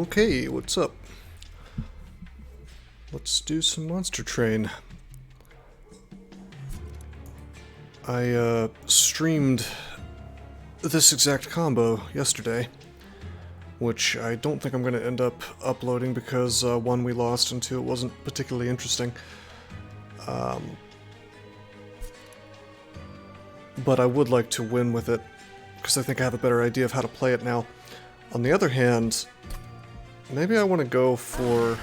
Okay, what's up? Let's do some Monster Train. I streamed this exact combo yesterday, which I don't think I'm going to end up uploading because one, we lost, and two, it wasn't particularly interesting. But I would like to win with it, because I think I have a better idea of how to play it now. On the other hand, maybe I want to go for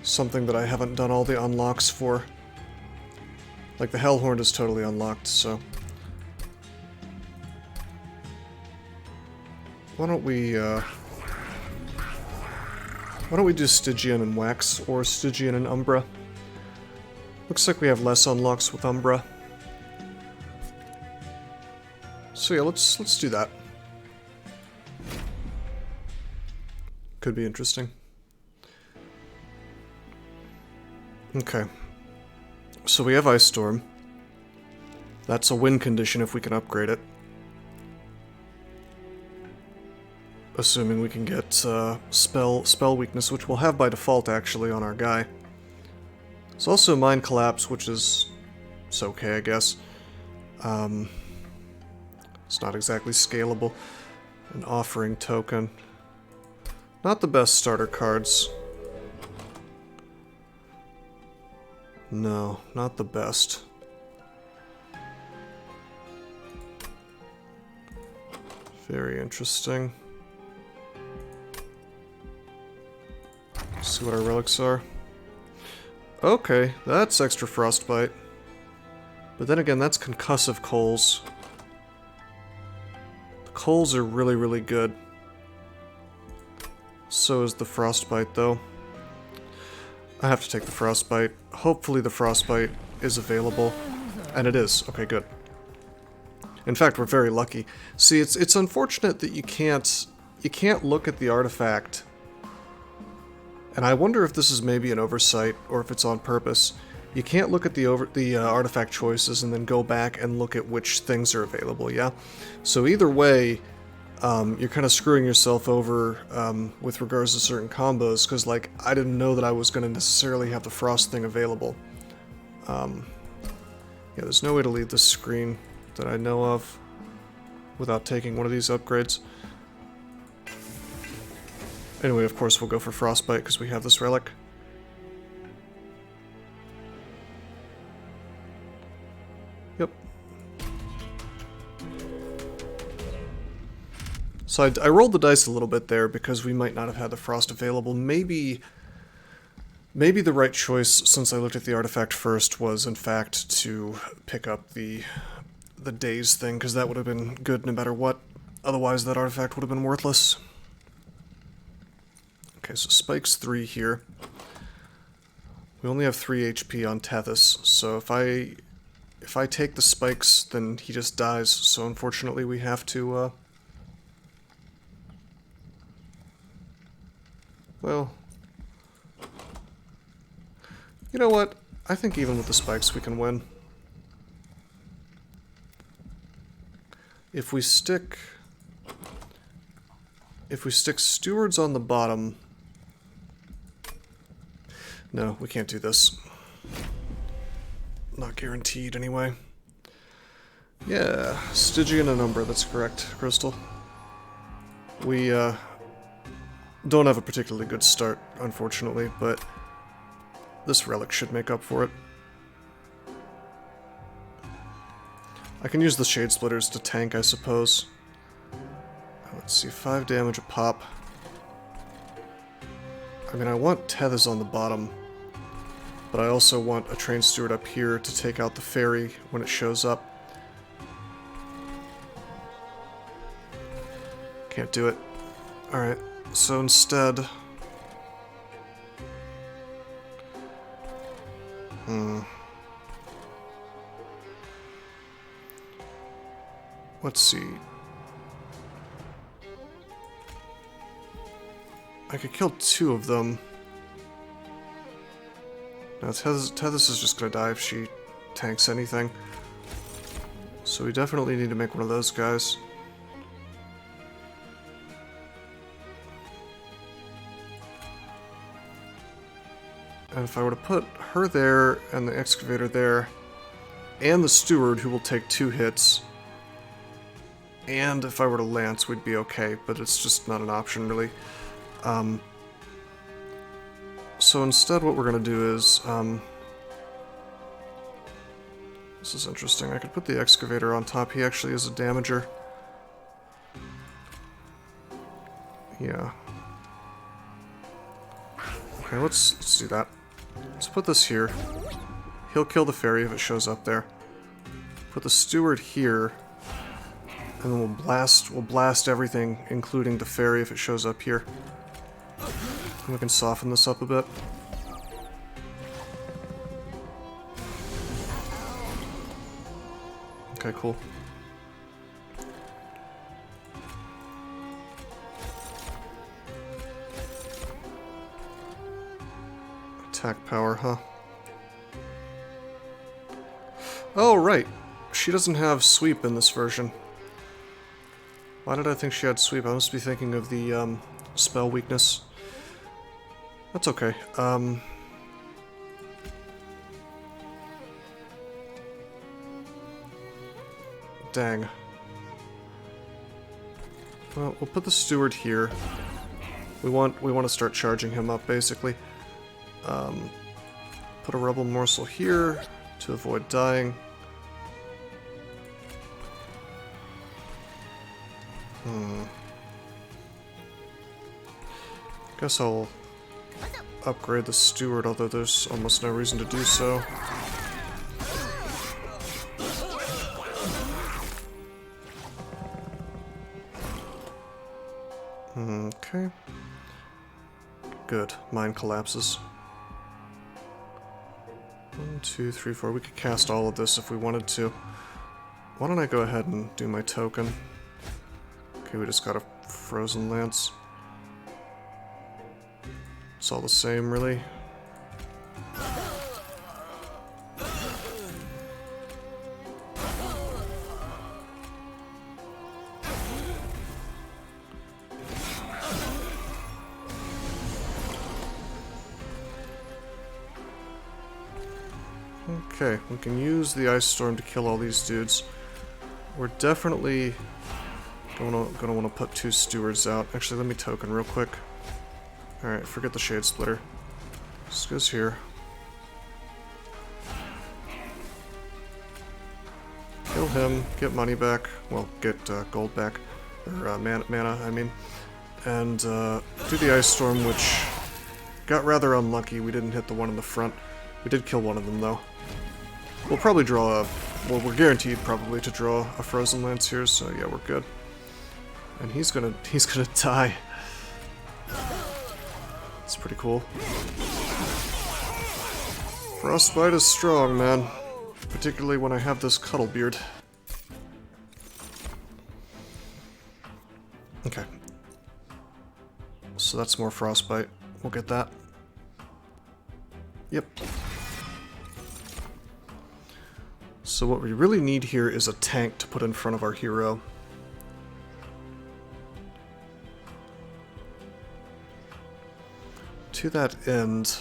something that I haven't done all the unlocks for. Like the Hellhorn is totally unlocked, so... Why don't we do Stygian and Wax, or Stygian and Umbra? Looks like we have less unlocks with Umbra. So yeah, let's do that. Could be interesting. Okay. So we have Ice Storm. That's a win condition if we can upgrade it. Assuming we can get spell weakness, which we'll have by default actually on our guy. There's also Mind Collapse, which is it's okay, I guess. It's not exactly scalable. An Offering Token. Not the best starter cards. No, not the best. Very interesting. Let's see what our relics are. Okay, that's extra Frostbite. But then again, that's concussive coals. The coals are really, really good. So is the Frostbite, though. I have to take the Frostbite. Hopefully the Frostbite is available. And it is. Okay, good. In fact, we're very lucky. See, it's unfortunate that you can't look at the artifact. And I wonder if this is maybe an oversight or if it's on purpose. You can't look at the artifact choices and then go back and look at which things are available, yeah? So either way, you're kind of screwing yourself over with regards to certain combos, because, like, I didn't know that I was going to necessarily have the Frost thing available. Yeah, there's no way to leave this screen that I know of without taking one of these upgrades. Anyway, of course, we'll go for Frostbite because we have this relic. Yep. So I rolled the dice a little bit there because we might not have had the Frost available. Maybe the right choice, since I looked at the artifact first, was in fact to pick up the daze thing, because that would have been good no matter what. Otherwise, that artifact would have been worthless. Okay, so Spike's 3 here. We only have 3 HP on Tethys, so if I take the spikes, then he just dies. So unfortunately, we have to. Well, you know what? I think even with the spikes, we can win. If we stick stewards on the bottom. No, we can't do this. Not guaranteed, anyway. Yeah, Stygian and Umbra, that's correct, Crystal. We, don't have a particularly good start, unfortunately, but this relic should make up for it. I can use the Shade Splitters to tank, I suppose. Let's see, 5 damage a pop. I mean, I want Tethys on the bottom, but I also want a Train Steward up here to take out the Fairy when it shows up. Can't do it. Alright, so instead... Let's see. I could kill 2 of them. Now, Tethys is just gonna die if she tanks anything. So we definitely need to make one of those guys. And if I were to put her there and the excavator there, and the steward, who will take 2 hits, and if I were to lance, we'd be okay, but it's just not an option, really. So instead what we're going to do is, this is interesting, I could put the excavator on top. He actually is a damager. Yeah. Okay, let's do that. Let's put this here. He'll kill the fairy if it shows up there. Put the steward here, and then we'll blast everything, including the fairy, if it shows up here. And we can soften this up a bit. Okay, cool. Attack power, huh? Oh, right. She doesn't have sweep in this version. Why did I think she had sweep? I must be thinking of the spell weakness. That's okay. Dang. Well, we'll put the steward here. We want to start charging him up, basically. Put a rebel morsel here to avoid dying. Guess I'll upgrade the steward, although there's almost no reason to do so. Okay. Good. Mine collapses. 1, 2, 3, 4. We could cast all of this if we wanted to. Why don't I go ahead and do my token? Okay, we just got a frozen lance. It's all the same, really. Okay, we can use the ice storm to kill all these dudes. We're definitely gonna want to put 2 stewards out. Actually, let me token real quick. Alright, forget the shade splitter. This goes here. Kill him, get money back. Well, get gold back. Or mana, I mean. And do the ice storm, which got rather unlucky. We didn't hit the one in the front. We did kill one of them, though. We'll probably draw a... Well, we're guaranteed probably to draw a frozen lance here, so yeah, we're good. And he's gonna die. It's pretty cool. Frostbite is strong, man. Particularly when I have this cuddle beard. Okay. So that's more frostbite. We'll get that. Yep. So what we really need here is a tank to put in front of our hero. To that end,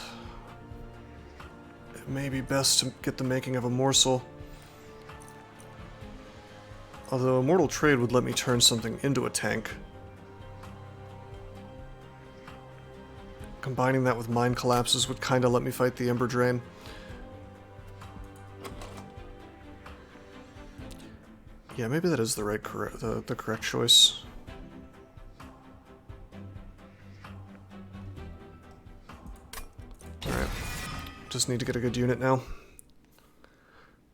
it may be best to get the making of a morsel. Although Immortal Trade would let me turn something into a tank. Combining that with Mind Collapses would kinda let me fight the Ember Drain. Yeah, maybe that is the right the correct choice. Alright. Just need to get a good unit now.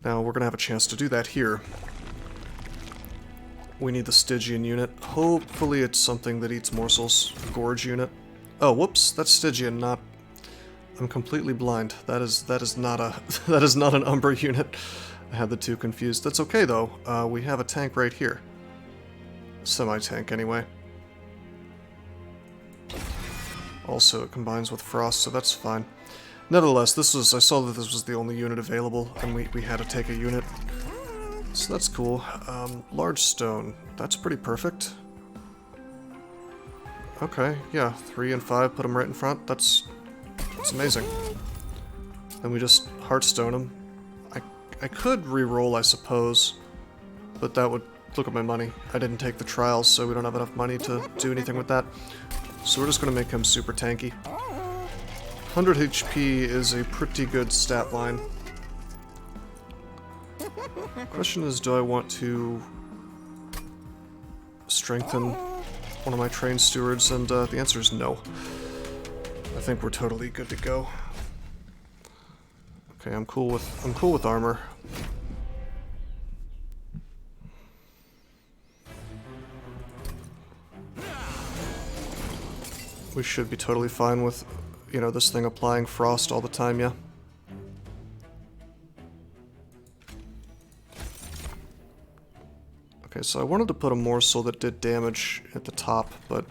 Now we're gonna have a chance to do that here. We need the Stygian unit. Hopefully it's something that eats morsels. Gorge unit. Oh, whoops, that's Stygian, not... I'm completely blind. That is not a that is not an Umbra unit. I had the two confused. That's okay though. We have a tank right here. Semi-tank anyway. Also, it combines with Frost, so that's fine. Nevertheless, I saw that this was the only unit available, and we had to take a unit. So that's cool. Large stone. That's pretty perfect. Okay, yeah, 3 and 5, put them right in front. That's amazing. Then we just Heartstone him. I could re-roll, I suppose, but that would look at my money. I didn't take the trials, so we don't have enough money to do anything with that. So we're just going to make him super tanky. 100 HP is a pretty good stat line. Question is, do I want to strengthen one of my trained stewards? And the answer is no. I think we're totally good to go. Okay, I'm cool with armor. We should be totally fine with, you know, this thing applying frost all the time, yeah. Okay, so I wanted to put a morsel that did damage at the top, but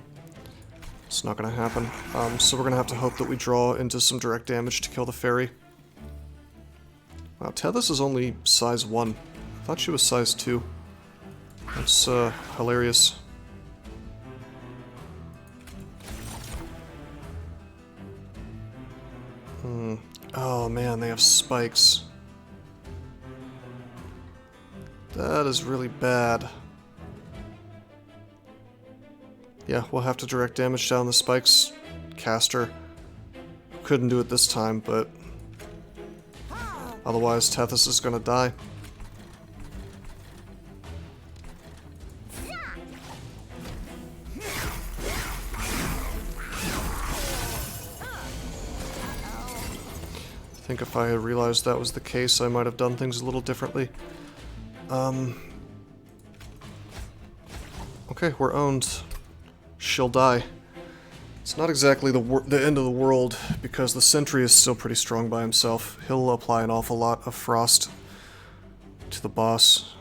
it's not going to happen. So we're going to have to hope that we draw into some direct damage to kill the fairy. Wow, Tethys is only size 1. I thought she was size 2. That's hilarious. Oh man, they have spikes. That is really bad. Yeah, we'll have to direct damage down the spikes caster. Couldn't do it this time, but otherwise Tethys is gonna die. I think if I had realized that was the case, I might have done things a little differently. Okay, we're owned. She'll die. It's not exactly the end of the world, because the sentry is still pretty strong by himself. He'll apply an awful lot of frost to the boss.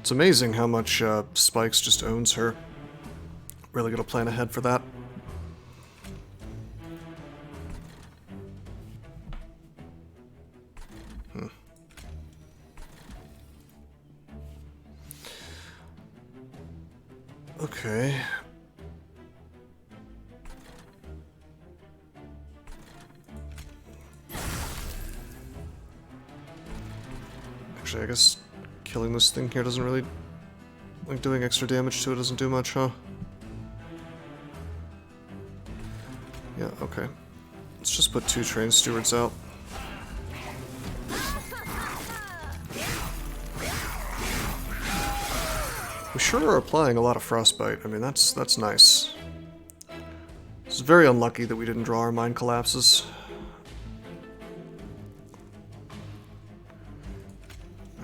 It's amazing how much Spikes just owns her. Really gonna plan ahead for that. Okay. Actually, I guess killing this thing here doesn't really... like, doing extra damage to it doesn't do much, huh? Yeah, okay. Let's just put 2 trained stewards out. We sure are applying a lot of frostbite. I mean, that's nice. It's very unlucky that we didn't draw our mind collapses.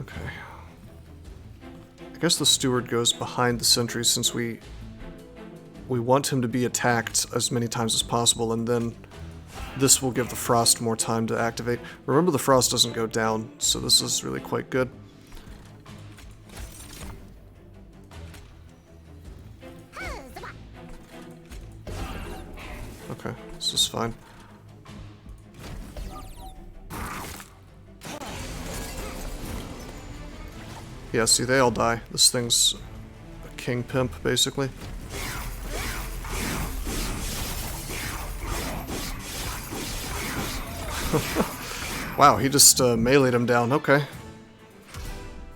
Okay. I guess the steward goes behind the sentry since we want him to be attacked as many times as possible, and then this will give the frost more time to activate. Remember, the frost doesn't go down, so this is really quite good. Okay, this is fine. Yeah, see, they all die. This thing's a king pimp, basically. Wow, he just meleeed him down. Okay.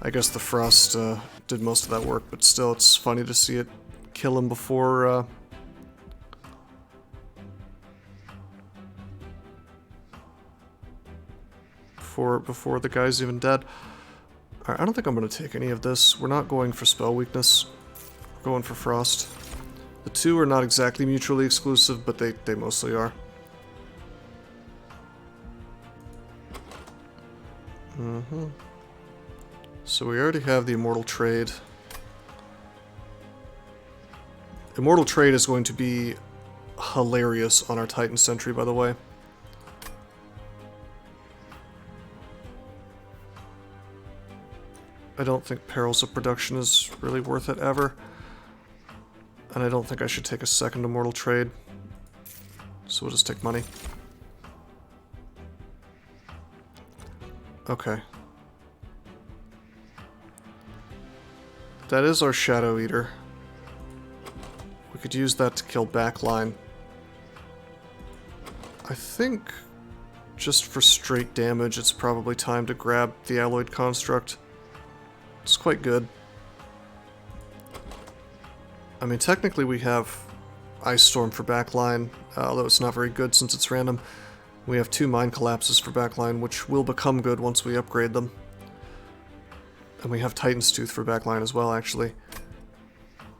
I guess the frost did most of that work, but still, it's funny to see it kill him before... before the guy's even dead. Alright, I don't think I'm going to take any of this. We're not going for spell weakness. We're going for frost. The two are not exactly mutually exclusive, but they mostly are. So we already have the Immortal Trade. Immortal Trade is going to be hilarious on our Titan Sentry, by the way. I don't think Perils of Production is really worth it ever. And I don't think I should take a second Immortal Trade. So we'll just take money. Okay. That is our Shadow Eater. We could use that to kill Backline. I think just for straight damage, it's probably time to grab the Alloyed Construct. It's quite good. I mean, technically we have Ice Storm for backline, although it's not very good since it's random. We have 2 Mind Collapses for backline, which will become good once we upgrade them. And we have Titan's Tooth for backline as well, actually.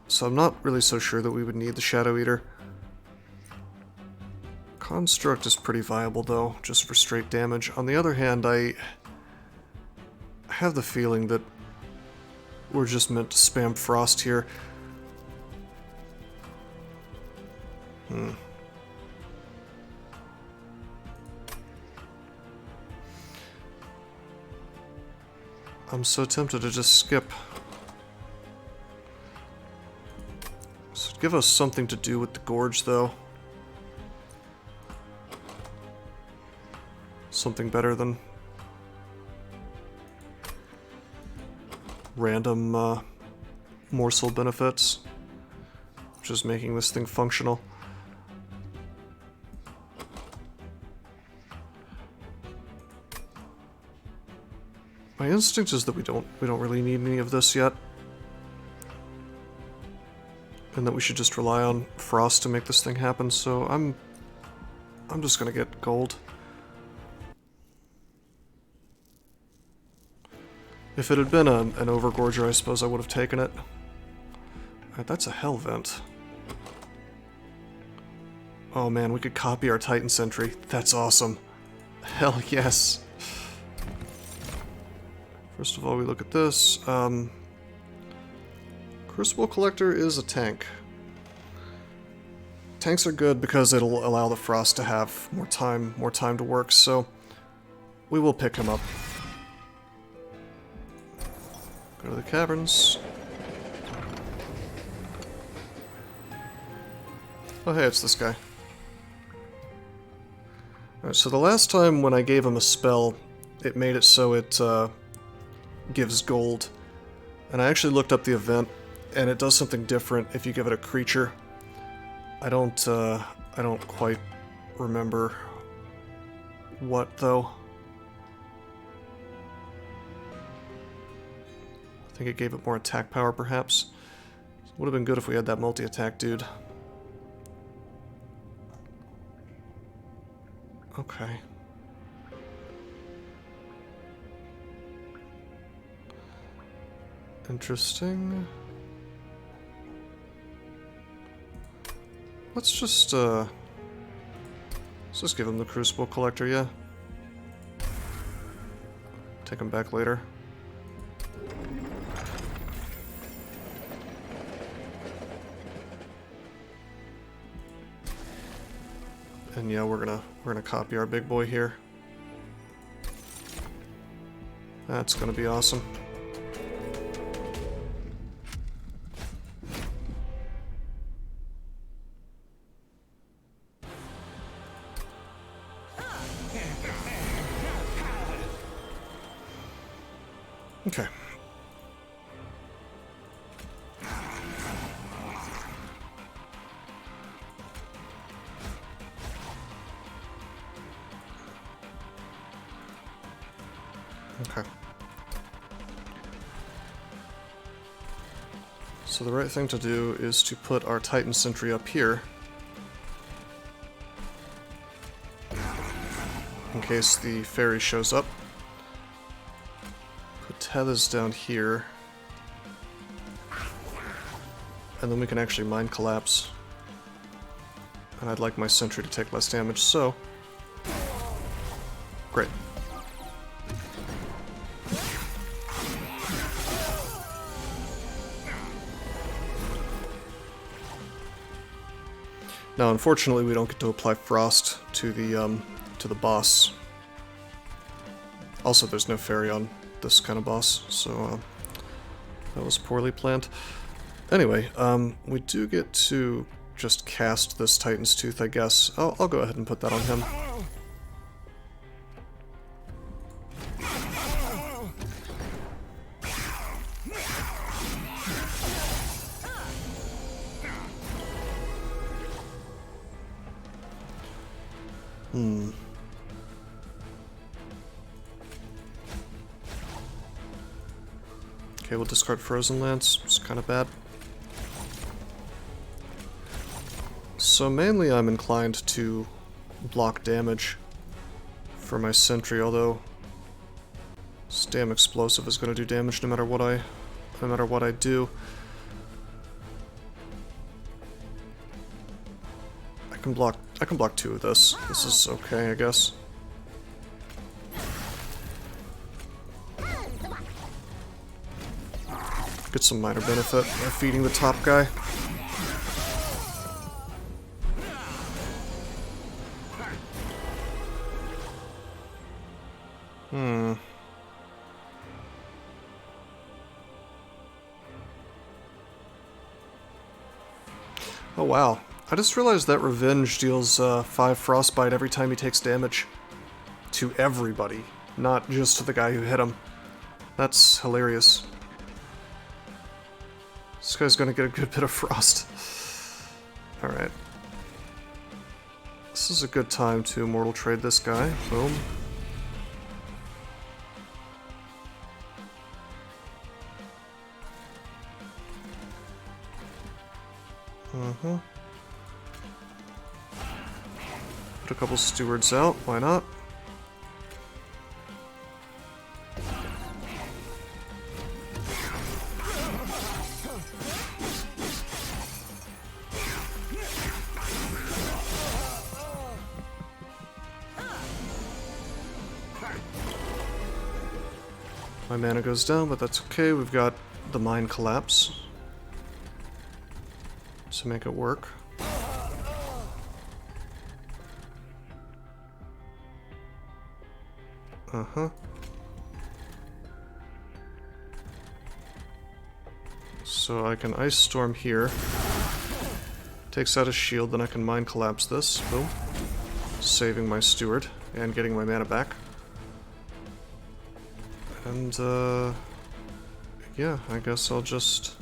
So I'm not really so sure that we would need the Shadow Eater. Construct is pretty viable, though, just for straight damage. On the other hand, I have the feeling that we're just meant to spam Frost here. I'm so tempted to just skip. So give us something to do with the Gorge, though. Something better than random morsel benefits. Just making this thing functional. My instinct is that we don't really need any of this yet. And that we should just rely on Frost to make this thing happen, so I'm just gonna get gold. If it had been an Overgorger, I suppose I would have taken it. Alright, that's a Hell Vent. Oh man, we could copy our Titan Sentry. That's awesome. Hell yes. First of all, we look at this. Crucible Collector is a tank. Tanks are good because it'll allow the Frost to have more time to work, so we will pick him up. Go to the caverns. Oh hey, it's this guy. Alright, so the last time when I gave him a spell, it made it so it gives gold. And I actually looked up the event, and it does something different if you give it a creature. I don't quite remember what, though. I think it gave it more attack power, perhaps. Would have been good if we had that multi-attack dude. Okay. Interesting. Let's just give him the Crucible Collector, yeah. Take him back later. And yeah, we're gonna copy our big boy here. That's gonna be awesome. Okay. Okay. So the right thing to do is to put our Titan Sentry up here. In case the fairy shows up. Put tethers down here. And then we can actually Mind Collapse. And I'd like my Sentry to take less damage, so... Great. Now, unfortunately, we don't get to apply Frost to the boss. Also, there's no fairy on this kind of boss, so that was poorly planned. Anyway, we do get to just cast this Titan's Tooth, I guess. I'll go ahead and put that on him. Okay, we'll discard Frozen Lance. It's kind of bad. So mainly I'm inclined to block damage for my sentry, although this damn explosive is going to do damage no matter what I do. I can block 2 of this. This is okay, I guess. Get some minor benefit by feeding the top guy. Oh wow. I just realized that Revenge deals 5 Frostbite every time he takes damage. To everybody, not just to the guy who hit him. That's hilarious. This guy's gonna get a good bit of Frost. Alright. This is a good time to Immortal Trade this guy. Boom. Put a couple stewards out, why not? My mana goes down, but that's okay. We've got the Mind Collapse to make it work. So I can Ice Storm here. Takes out a shield, then I can Mind Collapse this. Boom. Saving my Steward and getting my mana back. And, yeah, I guess I'll just...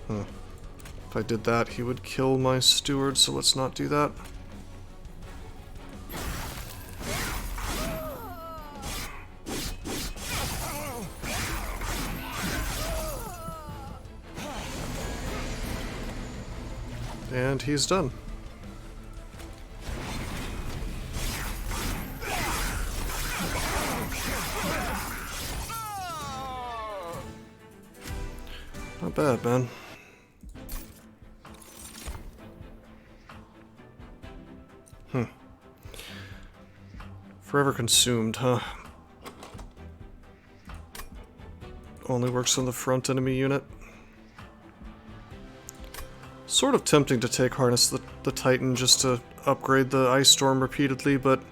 If I did that, he would kill my Steward, so let's not do that. And he's done. Not bad, man. Forever Consumed, huh? Only works on the front enemy unit. Sort of tempting to take Harness the Titan just to upgrade the Ice Storm repeatedly, but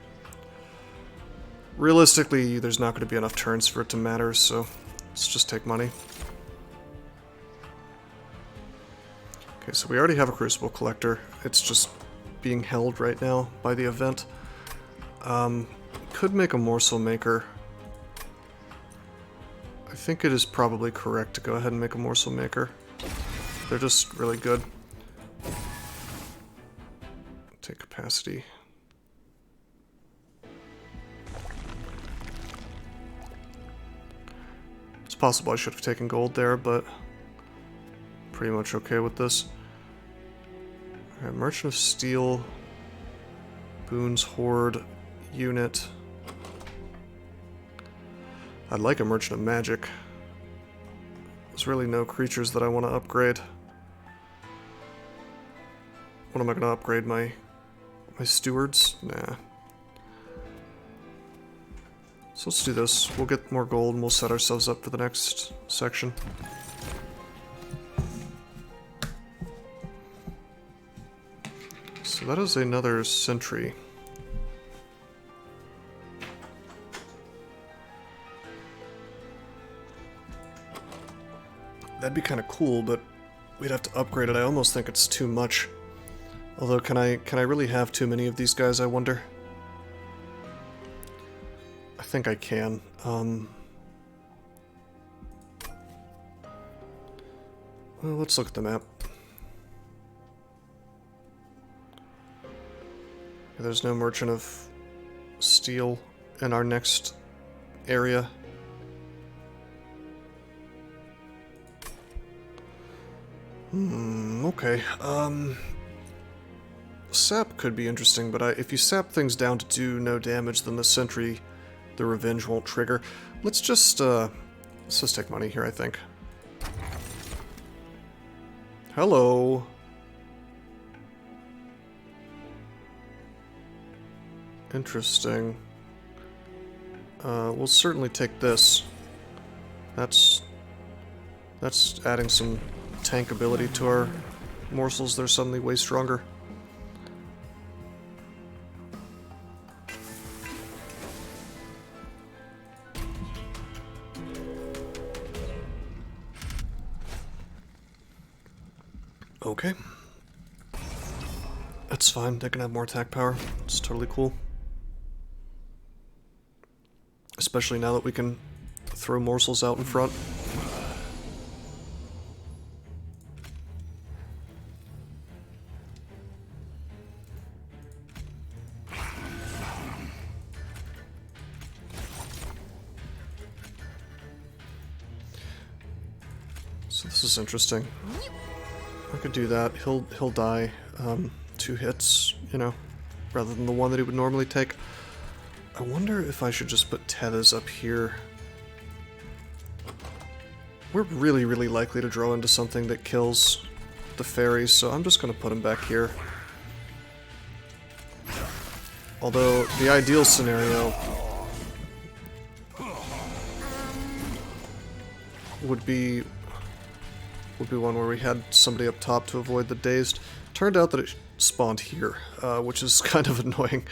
realistically there's not going to be enough turns for it to matter, so let's just take money. Okay, so we already have a Crucible Collector. It's just being held right now by the event. Could make a Morsel Maker. I think it is probably correct to go ahead and make a Morsel Maker. They're just really good. Take capacity. It's possible I should have taken gold there, but pretty much okay with this. Alright, Merchant of Steel, Boons Horde unit. I'd like a Merchant of Magic. There's really no creatures that I want to upgrade. What am I going to upgrade? My stewards? Nah. So let's do this. We'll get more gold and we'll set ourselves up for the next section. So that is another sentry. That'd be kind of cool, but we'd have to upgrade it. I almost think it's too much. Although, can I really have too many of these guys, I wonder? I think I can. Well, let's look at the map. There's no Merchant of Steel in our next area. Okay. Sap could be interesting, but if you sap things down to do no damage, then the sentry, the revenge won't trigger. Let's just take money here, I think. Hello. Interesting. We'll certainly take this. That's adding some tank ability to our morsels. They're suddenly way stronger. Okay. That's fine. They can have more attack power. It's totally cool. Especially now that we can throw morsels out in front. So this is interesting. I could do that. He'll die 2 hits, you know, rather than the one that he would normally take. I wonder if I should just put Tethys up here. We're really, really likely to draw into something that kills the fairies, so I'm just going to put him back here. Although, the ideal scenario would be one where we had somebody up top to avoid the dazed. Turned out that it spawned here, which is kind of annoying.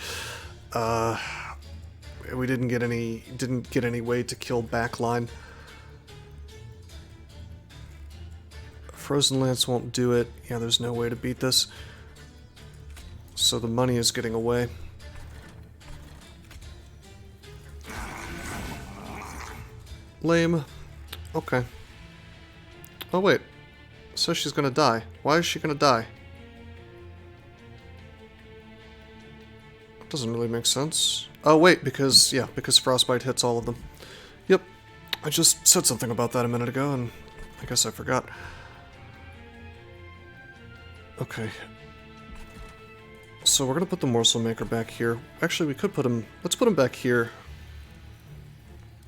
We didn't get any way to kill backline. Frozen Lance won't do it. Yeah, there's no way to beat this. So the money is getting away. Lame. Okay. Oh wait. So she's gonna die. Why is she gonna die? Doesn't really make sense. Oh wait, because Frostbite hits all of them. Yep. I just said something about that a minute ago, and I guess I forgot. Okay. So we're gonna put the Morsel Maker back here. Actually, we could put him... Let's put him back here.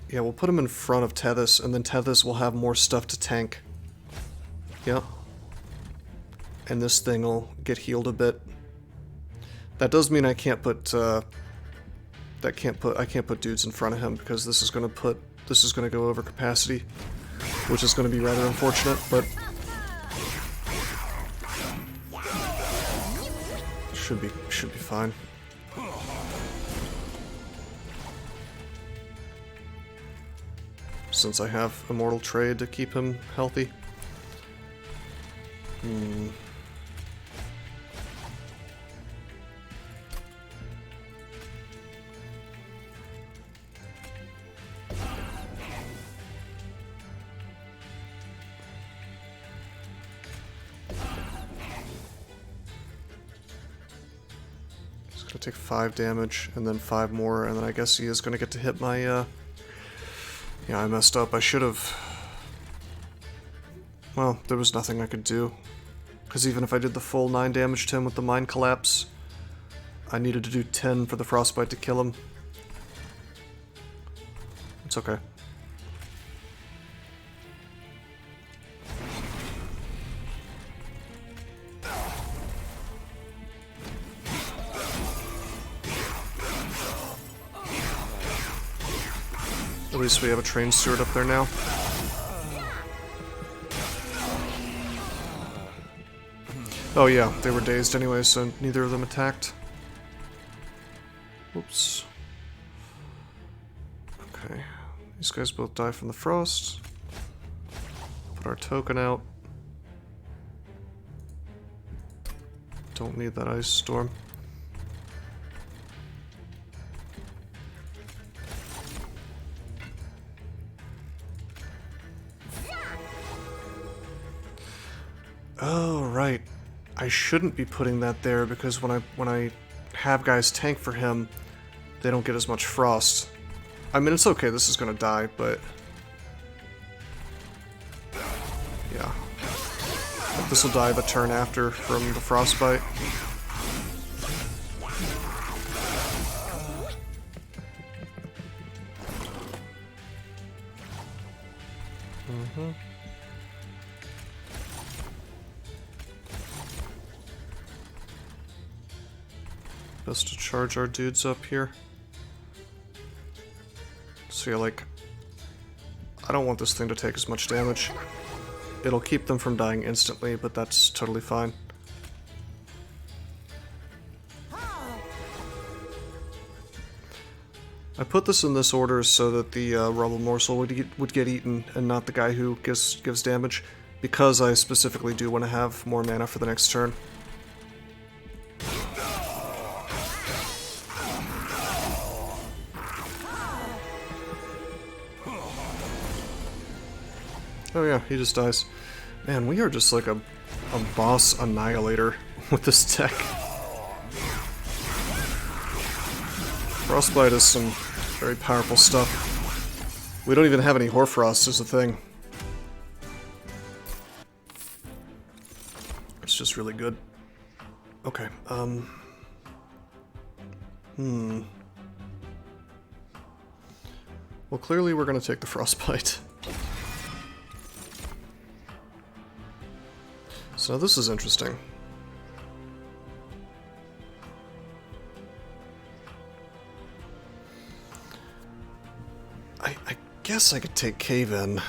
Yeah, we'll put him in front of Tethys, and then Tethys will have more stuff to tank. Yeah. And this thing will get healed a bit. That does mean I can't put I can't put dudes in front of him because this is gonna go over capacity, which is gonna be rather unfortunate, but should be fine. Since I have Immortal Trade to keep him healthy. He's gonna take 5 damage, and then 5 more, and then I guess he is gonna get to hit my, Yeah, I messed up. I should have... Well, there was nothing I could do. Because even if I did the full 9 damage to him with the Mind Collapse, I needed to do 10 for the Frostbite to kill him. It's okay. At least we have a trained steward up there now. Oh yeah, they were dazed anyway, so neither of them attacked. Whoops. Okay, these guys both die from the frost. Put our token out. Don't need that ice storm. Oh, right. I shouldn't be putting that there because when I have guys tank for him, they don't get as much frost. I mean, it's okay, this is gonna die, but... Yeah. This will die the turn after from the frostbite. Best to charge our dudes up here. So yeah, like, I don't want this thing to take as much damage. It'll keep them from dying instantly, but that's totally fine. I put this in this order so that the rubble morsel would get eaten and not the guy who gives damage, because I specifically do want to have more mana for the next turn. Oh yeah, he just dies. Man, we are just like a boss annihilator with this deck. Frostbite is some very powerful stuff. We don't even have any Hoarfrost is the thing. It's just really good. Okay, Well, clearly we're gonna take the Frostbite. So this is interesting. I guess I could take Cave In.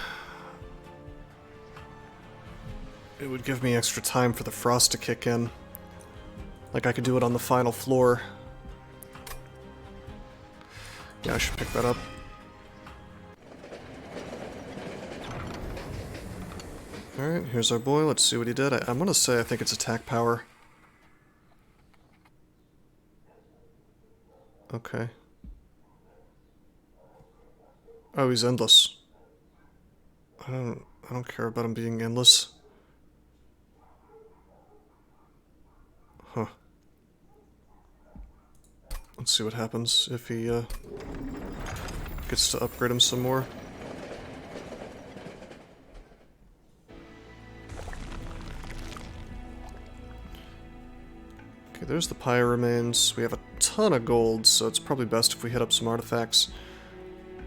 It would give me extra time for the frost to kick in. Like I could do it on the final floor. Yeah, I should pick that up. Alright, here's our boy. Let's see what he did. I'm gonna say I think it's attack power. Okay. Oh, he's endless. I don't care about him being endless. Huh. Let's see what happens if he gets to upgrade him some more. Okay, there's the pyre remains. We have a ton of gold, so it's probably best if we hit up some artifacts.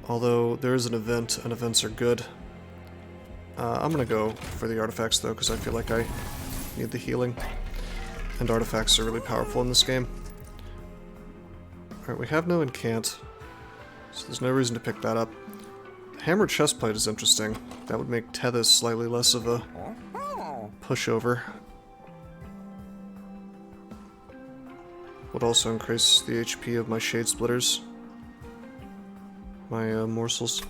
Although there is an event, and events are good. I'm gonna go for the artifacts though, because I feel like I need the healing. And artifacts are really powerful in this game. Alright, we have no incant, so there's no reason to pick that up. Hammered chestplate is interesting. That would make Tethys slightly less of a pushover. Would also increase the HP of my shade splitters. My morsels.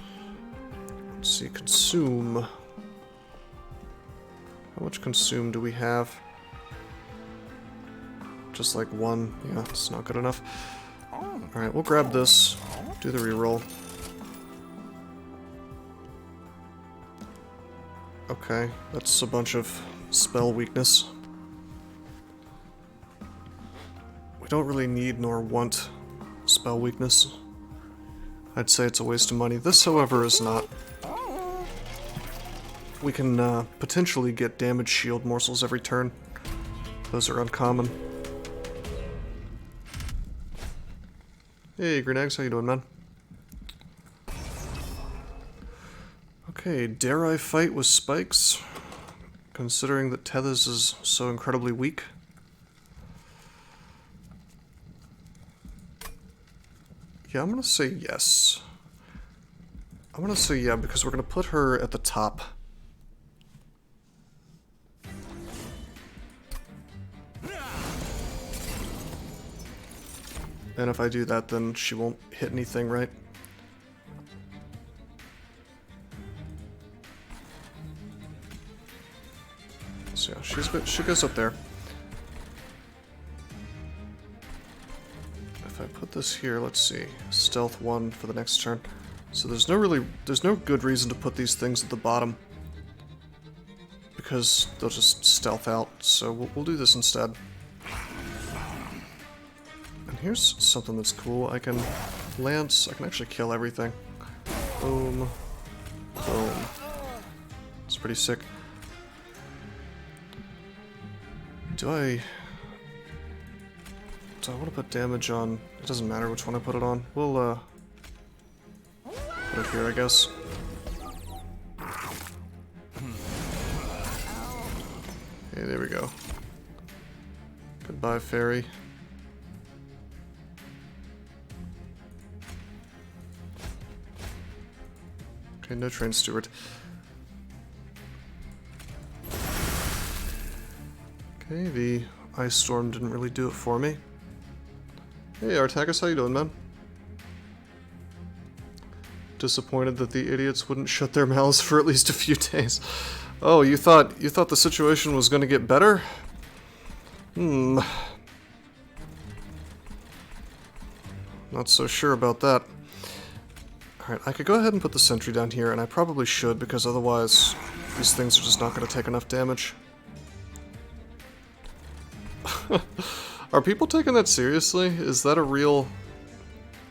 Let's see, consume. How much consume do we have? Just like one. Yeah, it's not good enough. Alright, we'll grab this. Do the reroll. Okay, that's a bunch of spell weakness. We don't really need nor want spell weakness. I'd say it's a waste of money. This, however, is not. We can potentially get damage shield morsels every turn. Those are uncommon. Hey, Green Eggs, how you doing, man? Okay, dare I fight with spikes? Considering that Tethys is so incredibly weak. Yeah, I'm gonna say yes. I'm gonna say yeah, because we're gonna put her at the top. And if I do that, then she won't hit anything, right? So yeah, she goes up there. If I put this here, let's see, stealth 1 for the next turn. So there's no good reason to put these things at the bottom, because they'll just stealth out. So we'll do this instead. And here's something that's cool. I can lance. I can actually kill everything. Boom, boom. It's pretty sick. Do I want to put damage on? It doesn't matter which one I put it on. We'll put it here, I guess. Okay, there we go. Goodbye, fairy. Okay, no train steward. Okay, the ice storm didn't really do it for me. Hey, Artagus, how you doing, man? Disappointed that the idiots wouldn't shut their mouths for at least a few days. Oh, you thought the situation was going to get better? Not so sure about that. Alright, I could go ahead and put the sentry down here, and I probably should, because otherwise these things are just not going to take enough damage. Are people taking that seriously? Is that a real...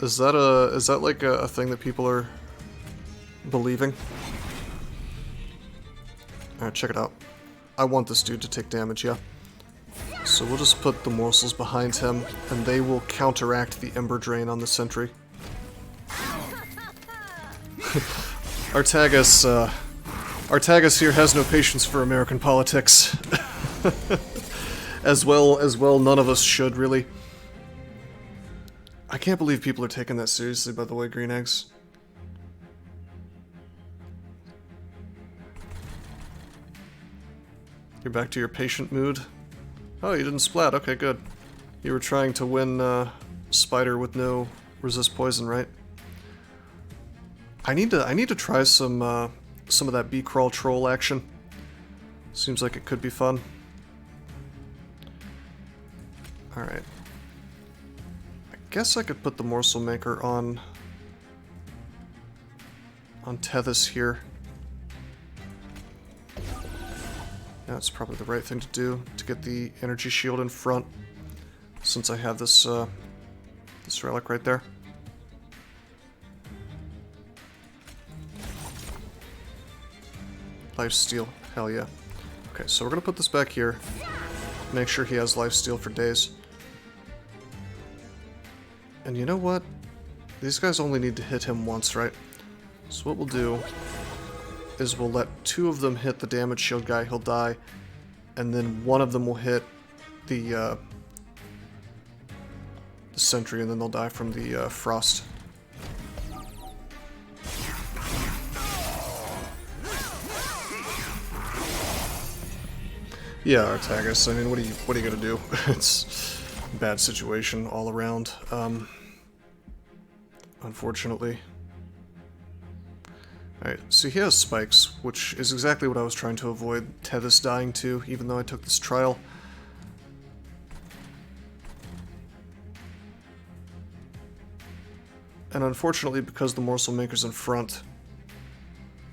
Is that like a thing that people are believing? Alright, check it out. I want this dude to take damage, yeah. So we'll just put the morsels behind him, and they will counteract the Ember Drain on the sentry. Artagus here has no patience for American politics. As well, none of us should, really. I can't believe people are taking that seriously, by the way, Green Eggs. You're back to your patient mood? Oh, you didn't splat. Okay, good. You were trying to win Spider with no resist poison, right? I need to try some of that bee crawl troll action. Seems like it could be fun. All right. I guess I could put the morsel maker on Tethys here. That's probably the right thing to do to get the energy shield in front, since I have this this relic right there. Lifesteal, hell yeah. Okay, so we're gonna put this back here. Make sure he has lifesteal for days. And you know what? These guys only need to hit him once, right? So what we'll do is we'll let two of them hit the damage shield guy, he'll die, and then one of them will hit the sentry, and then they'll die from the frost. Yeah, Artagus, I mean, what are you gonna do? It's a bad situation all around, unfortunately. Alright, so he has spikes, which is exactly what I was trying to avoid Tethys dying to, even though I took this trial. And unfortunately, because the morsel maker's in front,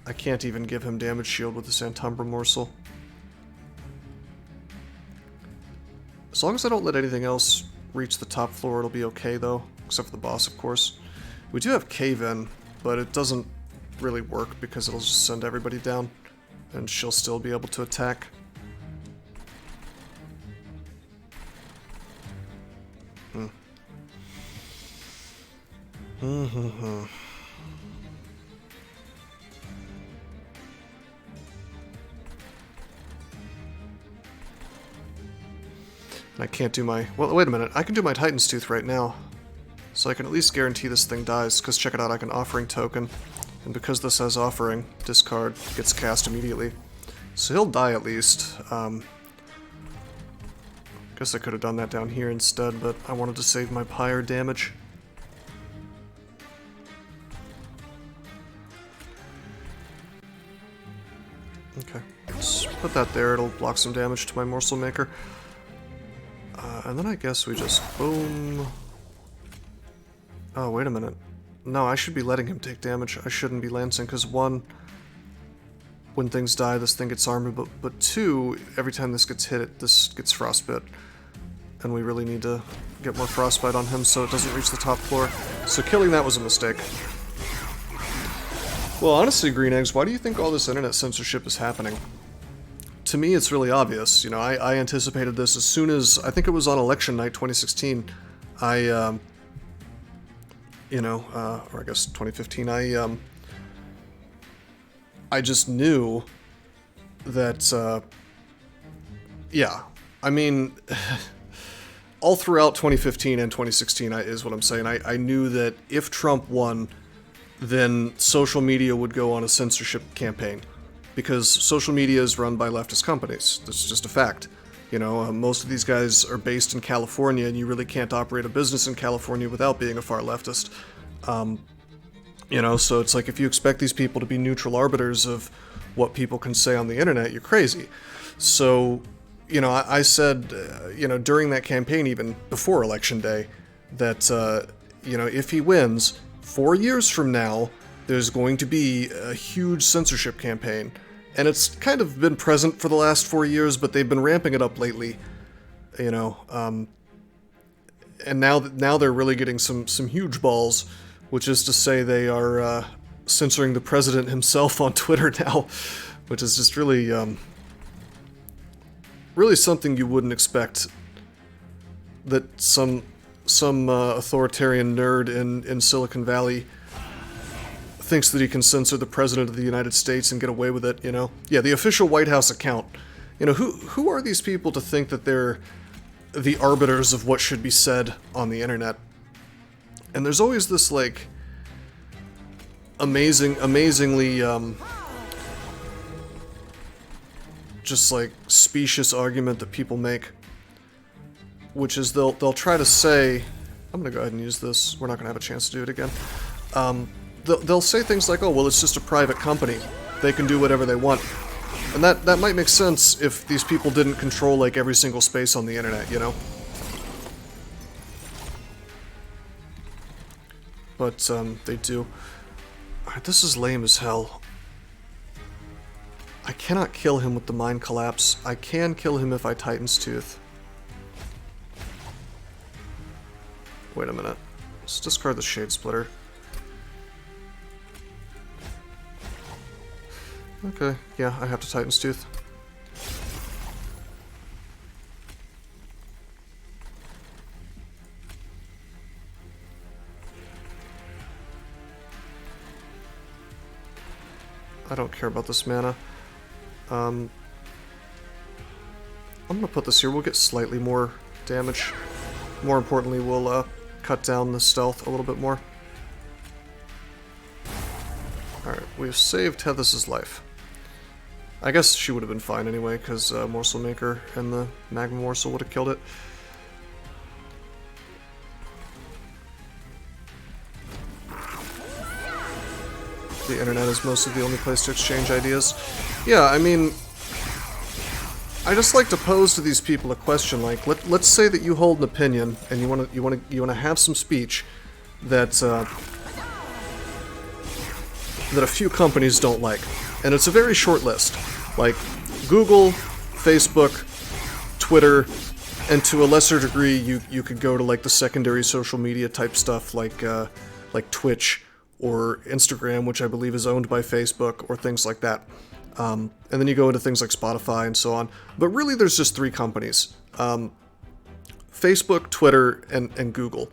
I can't even give him damage shield with this Antumbra morsel. As long as I don't let anything else reach the top floor, it'll be okay though, except for the boss, of course. We do have cave-in, but it doesn't really work because it'll just send everybody down, and she'll still be able to attack. And I can't do my... Well, wait a minute. I can do my Titan's Tooth right now. So I can at least guarantee this thing dies, because check it out, I can Offering Token. And because this has Offering, discard gets cast immediately. So he'll die at least. Guess I could have done that down here instead, but I wanted to save my pyre damage. Okay, let's put that there, it'll block some damage to my morsel maker. And then I guess we just boom. Oh, wait a minute. No, I should be letting him take damage. I shouldn't be lancing, because one, when things die, this thing gets armored, but two, every time this gets hit, this gets frostbit. And we really need to get more frostbite on him so it doesn't reach the top floor. So killing that was a mistake. Well, honestly, Green Eggs, why do you think all this internet censorship is happening? to me, it's really obvious. You know, I anticipated this as soon as, I think it was on election night 2016, or I guess 2015, I just knew that, yeah, I mean, all throughout 2015 and 2016 is what I'm saying. I knew that if Trump won, then social media would go on a censorship campaign. Because social media is run by leftist companies. That's just a fact. You know, most of these guys are based in California, and you really can't operate a business in California without being a far leftist. You know, so it's like if you expect these people to be neutral arbiters of what people can say on the internet, you're crazy. So, you know, I said, during that campaign, even before Election Day, that, if he wins, 4 years from now, there's going to be a huge censorship campaign. And it's kind of been present for the last 4 years, but they've been ramping it up lately, and now they're really getting some huge balls, which is to say they are censoring the president himself on Twitter now, which is just really, really something you wouldn't expect that some authoritarian nerd in Silicon Valley thinks that he can censor the president of the United States and get away with it, you know? Yeah, the official White House account. You know, who are these people to think that they're the arbiters of what should be said on the internet? And there's always this, like, amazingly, just, like, specious argument that people make, which is they'll try to say, I'm gonna go ahead and use this, we're not gonna have a chance to do it again, they'll say things like, oh, well, it's just a private company. They can do whatever they want. And that might make sense if these people didn't control, like, every single space on the internet, you know? But, they do. Alright, this is lame as hell. I cannot kill him with the Mind Collapse. I can kill him if I Titan's Tooth. Wait a minute. Let's discard the Shade Splitter. Okay, yeah, I have to Titan's Tooth. I don't care about this mana. I'm gonna put this here. We'll get slightly more damage. More importantly, we'll cut down the stealth a little bit more. Alright, we've saved Tethys' life. I guess she would have been fine anyway, because Morsel Maker and the Magma Morsel would have killed it. The internet is mostly the only place to exchange ideas. Yeah, I mean, I just like to pose to these people a question like, let's say that you hold an opinion and you want to have some speech that that a few companies don't like. And it's a very short list, like Google, Facebook, Twitter, and to a lesser degree, you could go to like the secondary social media type stuff, like Twitch or Instagram, which I believe is owned by Facebook, or things like that. And then you go into things like Spotify and so on. But really, there's just three companies: Facebook, Twitter, and Google,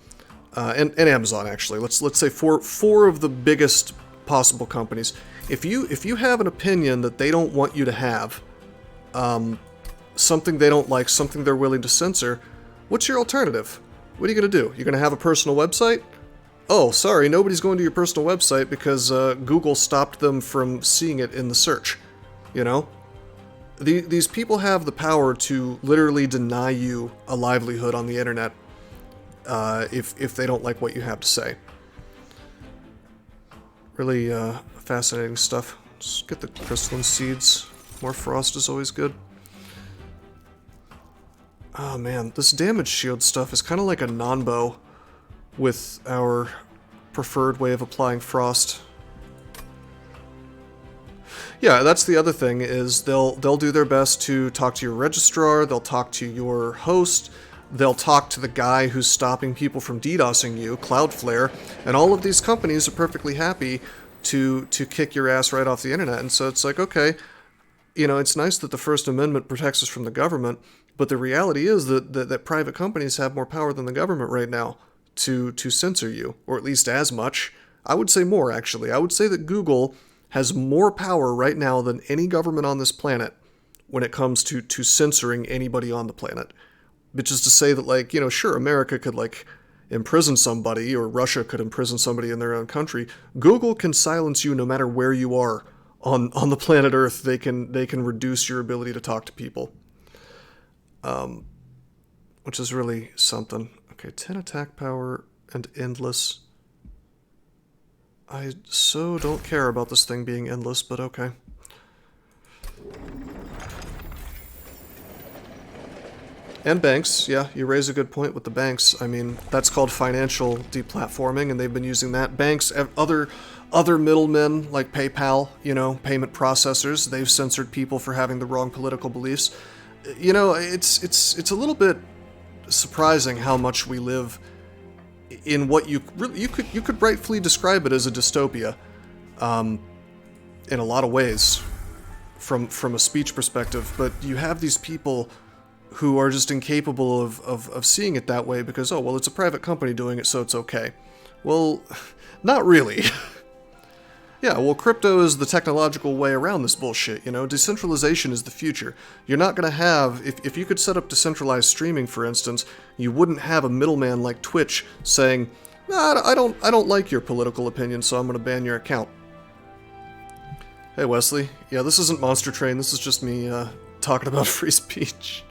and Amazon. Actually, let's say four of the biggest possible companies. If you have an opinion that they don't want you to have, something they don't like, something they're willing to censor, what's your alternative? What are you going to do? You're going to have a personal website? Oh, sorry, nobody's going to your personal website because Google stopped them from seeing it in the search. You know? These people have the power to literally deny you a livelihood on the internet if they don't like what you have to say. Really fascinating stuff. Just get the crystalline seeds. More frost is always good. Oh man, this damage shield stuff is kind of like a non-bow with our preferred way of applying frost. Yeah, that's the other thing, is they'll do their best to talk to your registrar, they'll talk to your host, they'll talk to the guy who's stopping people from DDoSing you, Cloudflare, and all of these companies are perfectly happy to kick your ass right off the internet. And so it's like, okay, you know, it's nice that the First Amendment protects us from the government, but the reality is that private companies have more power than the government right now to censor you, or at least as much. I would say more, actually. I would say that Google has more power right now than any government on this planet when it comes to censoring anybody on the planet. Which is to say that, like, you know, sure, America could, like, imprison somebody, or Russia could imprison somebody in their own country. Google can silence you no matter where you are on the planet Earth. They can reduce your ability to talk to people. Which is really something. Okay, 10 attack power and endless. I so don't care about this thing being endless, but okay. And banks, yeah, you raise a good point with the banks. I mean, that's called financial deplatforming, and they've been using that. Banks, other middlemen like PayPal, you know, payment processors, they've censored people for having the wrong political beliefs. You know, it's a little bit surprising how much we live in what you could rightfully describe it as a dystopia, in a lot of ways, from a speech perspective. But you have these people who are just incapable of seeing it that way because, oh, well, it's a private company doing it, so it's okay. Well, not really. Yeah, well, crypto is the technological way around this bullshit, you know? Decentralization is the future. You're not gonna have... If you could set up decentralized streaming, for instance, you wouldn't have a middleman like Twitch saying, nah, I don't like your political opinion, so I'm gonna ban your account. Hey, Wesley. Yeah, this isn't Monster Train, this is just me, talking about free speech.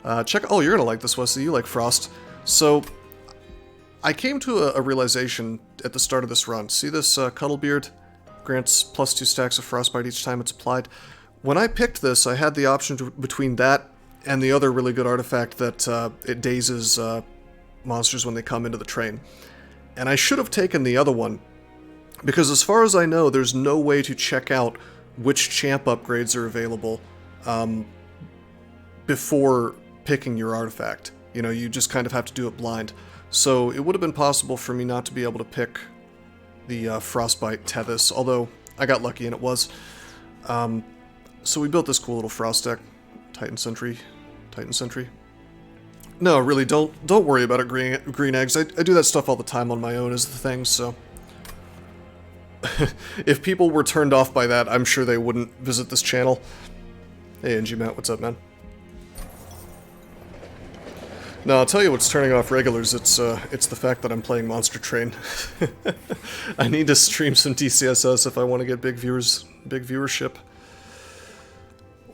Oh, you're gonna like this, Wesley. You like Frost. So, I came to a realization at the start of this run. See this Cuddlebeard? Grants +2 stacks of Frostbite each time it's applied. When I picked this, I had the option between that and the other really good artifact that it dazes monsters when they come into the train. And I should have taken the other one, because as far as I know, there's no way to check out which champ upgrades are available before picking your artifact. You know, you just kind of have to do it blind. So it would have been possible for me not to be able to pick the Frostbite Tethys, although I got lucky and it was. So we built this cool little Frost deck. Titan Sentry. No, really, don't worry about it, green eggs. I do that stuff all the time on my own is the thing, so... If people were turned off by that, I'm sure they wouldn't visit this channel. Hey, NG Matt, what's up, man? No, I'll tell you what's turning off regulars, it's the fact that I'm playing Monster Train. I need to stream some DCSS if I want to get big viewership.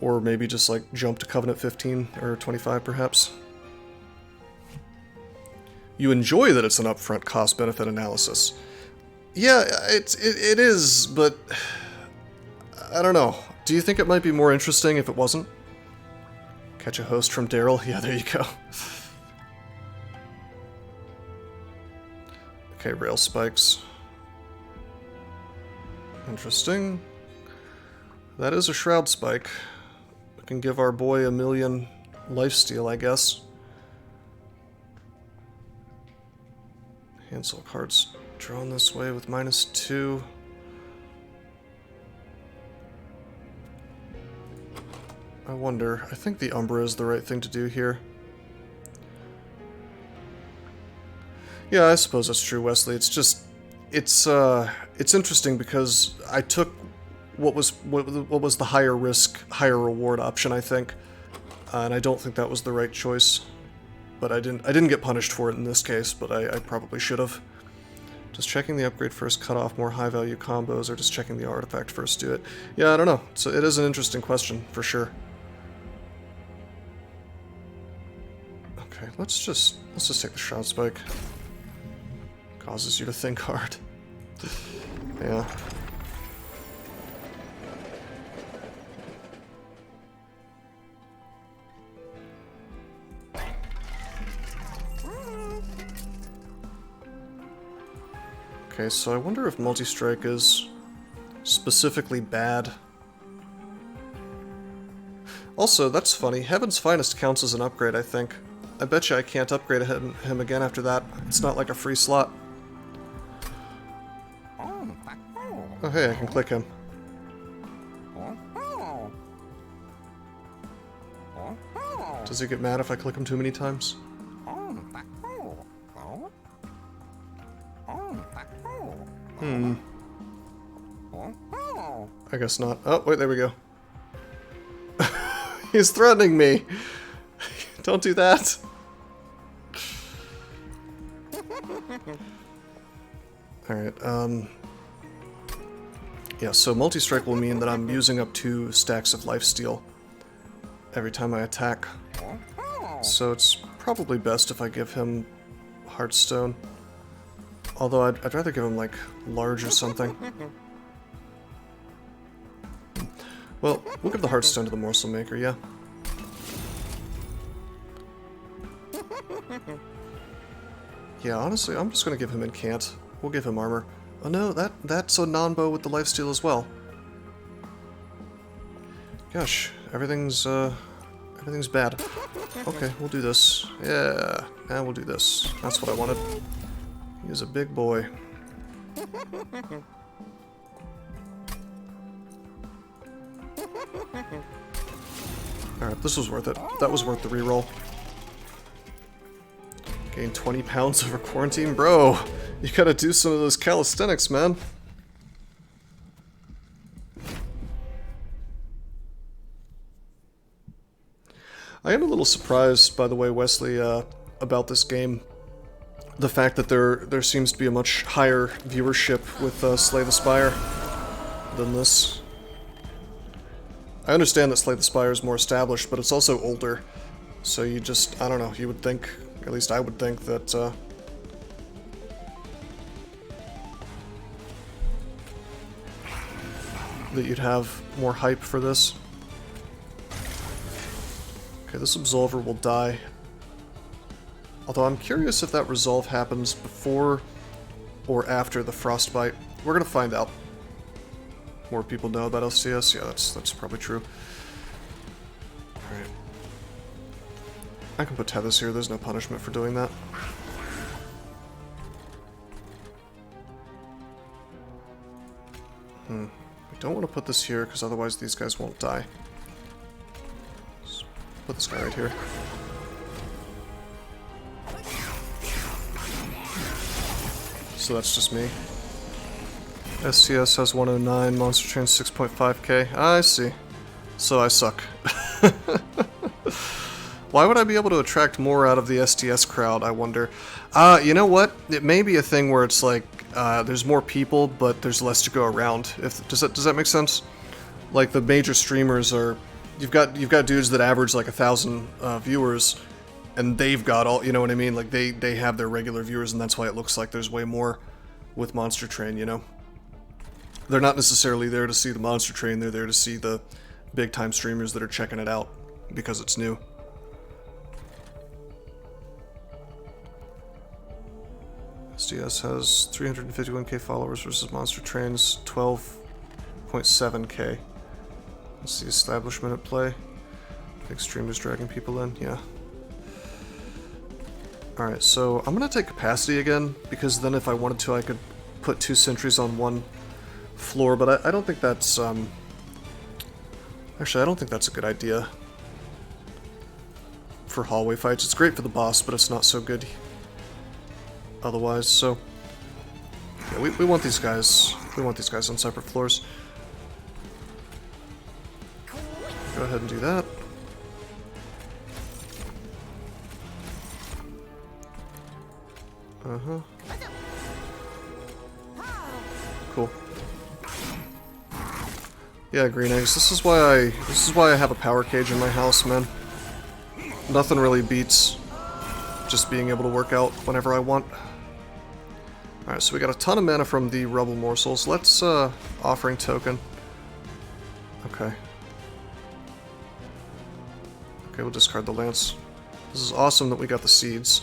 Or maybe just, like, jump to Covenant 15 or 25, perhaps. You enjoy that it's an upfront cost-benefit analysis. Yeah, it is, but... I don't know. Do you think it might be more interesting if it wasn't? Catch a host from Daryl? Yeah, there you go. Okay, rail spikes. Interesting. That is a shroud spike. We can give our boy 1,000,000 lifesteal, I guess. Hansel cards drawn this way with -2. I wonder. I think the Umbra is the right thing to do here. Yeah, I suppose that's true, Wesley. It's just, it's interesting because I took what was the higher risk, higher reward option, I think, and I don't think that was the right choice. But I didn't get punished for it in this case, but I probably should have. Does checking the upgrade first cut off more high value combos, or does checking the artifact first do it? Yeah, I don't know. So it is an interesting question for sure. Okay, let's just take the shroud spike. Causes you to think hard. Yeah. Okay, so I wonder if multi-strike is specifically bad. Also, that's funny. Heaven's Finest counts as an upgrade, I think. I bet you I can't upgrade him again after that. It's not like a free slot. Oh, hey, I can click him. Does he get mad if I click him too many times? I guess not. Oh, wait, there we go. He's threatening me. Don't do that. Alright, yeah, so multi-strike will mean that I'm using up 2 stacks of lifesteal every time I attack. So it's probably best if I give him Heartstone. Although I'd rather give him, like, Large or something. Well, we'll give the Heartstone to the Morsel Maker, yeah. Yeah, honestly, I'm just gonna give him Incant. We'll give him armor. Oh no, that's a non-bow with the lifesteal as well. Gosh, everything's bad. Okay, we'll do this. Yeah, we'll do this. That's what I wanted. He's a big boy. Alright, this was worth it. That was worth the reroll. Gain 20 pounds over quarantine? Bro, you gotta do some of those calisthenics, man. I am a little surprised, by the way, Wesley, about this game. The fact that there seems to be a much higher viewership with Slay the Spire than this. I understand that Slay the Spire is more established, but it's also older. So you just, I don't know, you would think, at least I would think that, that you'd have more hype for this. Okay, this Absolver will die. Although I'm curious if that resolve happens before or after the Frostbite. We're gonna find out. More people know about LCS? Yeah, that's probably true. Alright. I can put Tethys here, there's no punishment for doing that. I don't want to put this here, because otherwise these guys won't die. Let's put this guy right here. So that's just me. SCS has 109, Monster Train 6.5k. I see. So I suck. Why would I be able to attract more out of the STS crowd, I wonder? You know what? It may be a thing where it's like, there's more people, but there's less to go around. Does that make sense? Like, the major streamers are... You've got dudes that average like 1,000 viewers, and they've got all, you know what I mean? Like, they have their regular viewers, and that's why it looks like there's way more with Monster Train, you know? They're not necessarily there to see the Monster Train, they're there to see the big-time streamers that are checking it out, because it's new. SDS has 351k followers versus Monster Train's 12.7k. That's the establishment at play. Big streamers dragging people in, yeah. Alright, so I'm gonna take capacity again, because then if I wanted to I could put 2 sentries on one floor, but I don't think that's, actually I don't think that's a good idea for hallway fights. It's great for the boss, but it's not so good otherwise, so... Yeah, we want these guys. We want these guys on separate floors. Go ahead and do that. Uh-huh. Cool. Yeah, green eggs. This is why I have a power cage in my house, man. Nothing really beats just being able to work out whenever I want. Alright, so we got a ton of mana from the Rubble Morsels. Let's, Offering Token. Okay. Okay, we'll discard the Lance. This is awesome that we got the Seeds,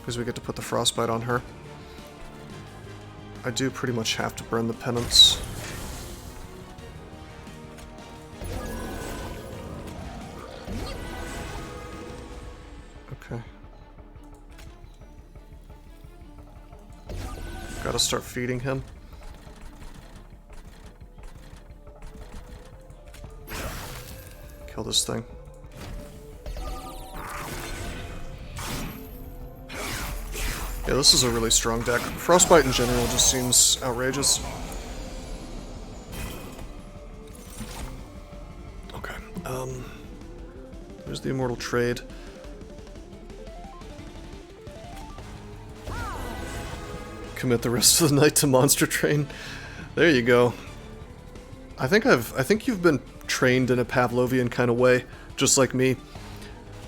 because we get to put the Frostbite on her. I do pretty much have to burn the Penance. Okay. Gotta start feeding him. Kill this thing. Yeah, this is a really strong deck. Frostbite in general just seems outrageous. Okay, there's the Immortal Trade. Commit the rest of the night to Monster Train. There you go. I think you've been trained in a Pavlovian kind of way, just like me.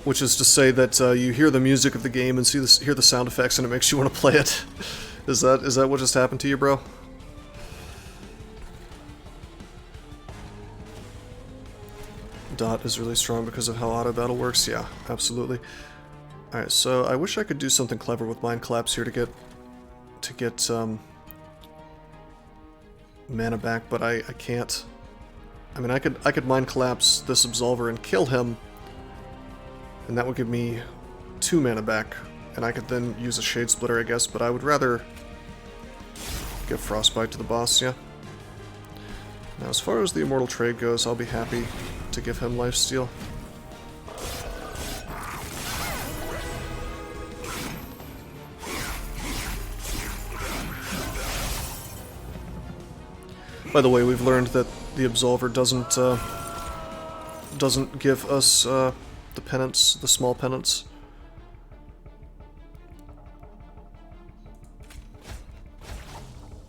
Which is to say that you hear the music of the game and hear the sound effects and it makes you want to play it. Is that what just happened to you, bro? Dot is really strong because of how auto battle works. Yeah, absolutely. Alright, so I wish I could do something clever with Mind Collapse here to get mana back, but I can't. I mean, I could Mind Collapse this Absolver and kill him, and that would give me 2 mana back, and I could then use a Shade Splitter, I guess, but I would rather give Frostbite to the boss, yeah. Now, as far as the Immortal Trade goes, I'll be happy to give him Lifesteal. By the way, we've learned that the Absolver doesn't give us the penance, the small penance.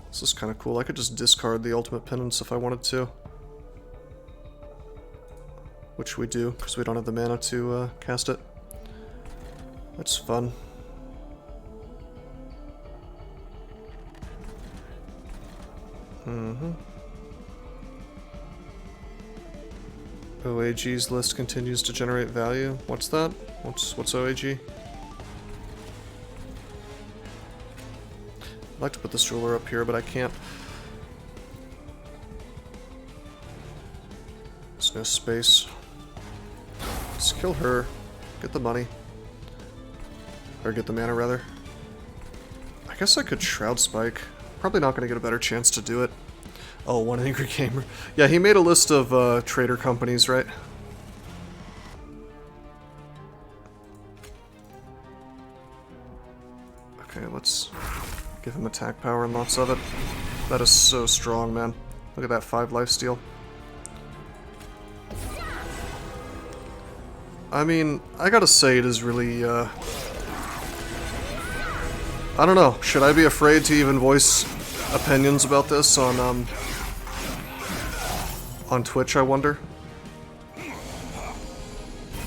This is kind of cool. I could just discard the ultimate penance if I wanted to. Which we do, because we don't have the mana to cast it. That's fun. OAG's list continues to generate value. What's that? What's OAG? I'd like to put this jeweler up here, but I can't. There's no space. Let's kill her. Get the money. Or get the mana, rather. I guess I could Shroud Spike. Probably not going to get a better chance to do it. Oh, one angry gamer. Yeah, he made a list of trader companies, right? Okay, let's give him attack power and lots of it. That is so strong, man. Look at that 5 lifesteal. I mean, I gotta say it is really, I don't know. Should I be afraid to even voice opinions about this on Twitch, I wonder?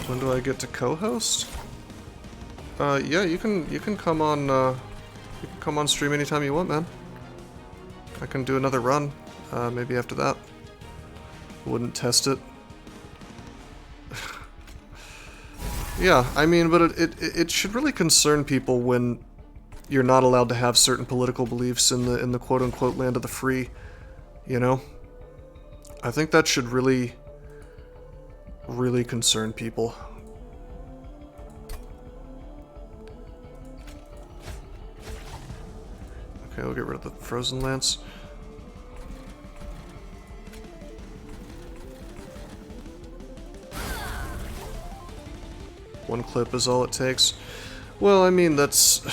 When do I get to co-host? Yeah, you can come on stream anytime you want, man. I can do another run, maybe after that. Wouldn't test it. Yeah, I mean, but it should really concern people when you're not allowed to have certain political beliefs in the quote-unquote land of the free, you know? I think that should really, really concern people. Okay, we'll get rid of the Frozen Lance. One clip is all it takes. Well, I mean, that's...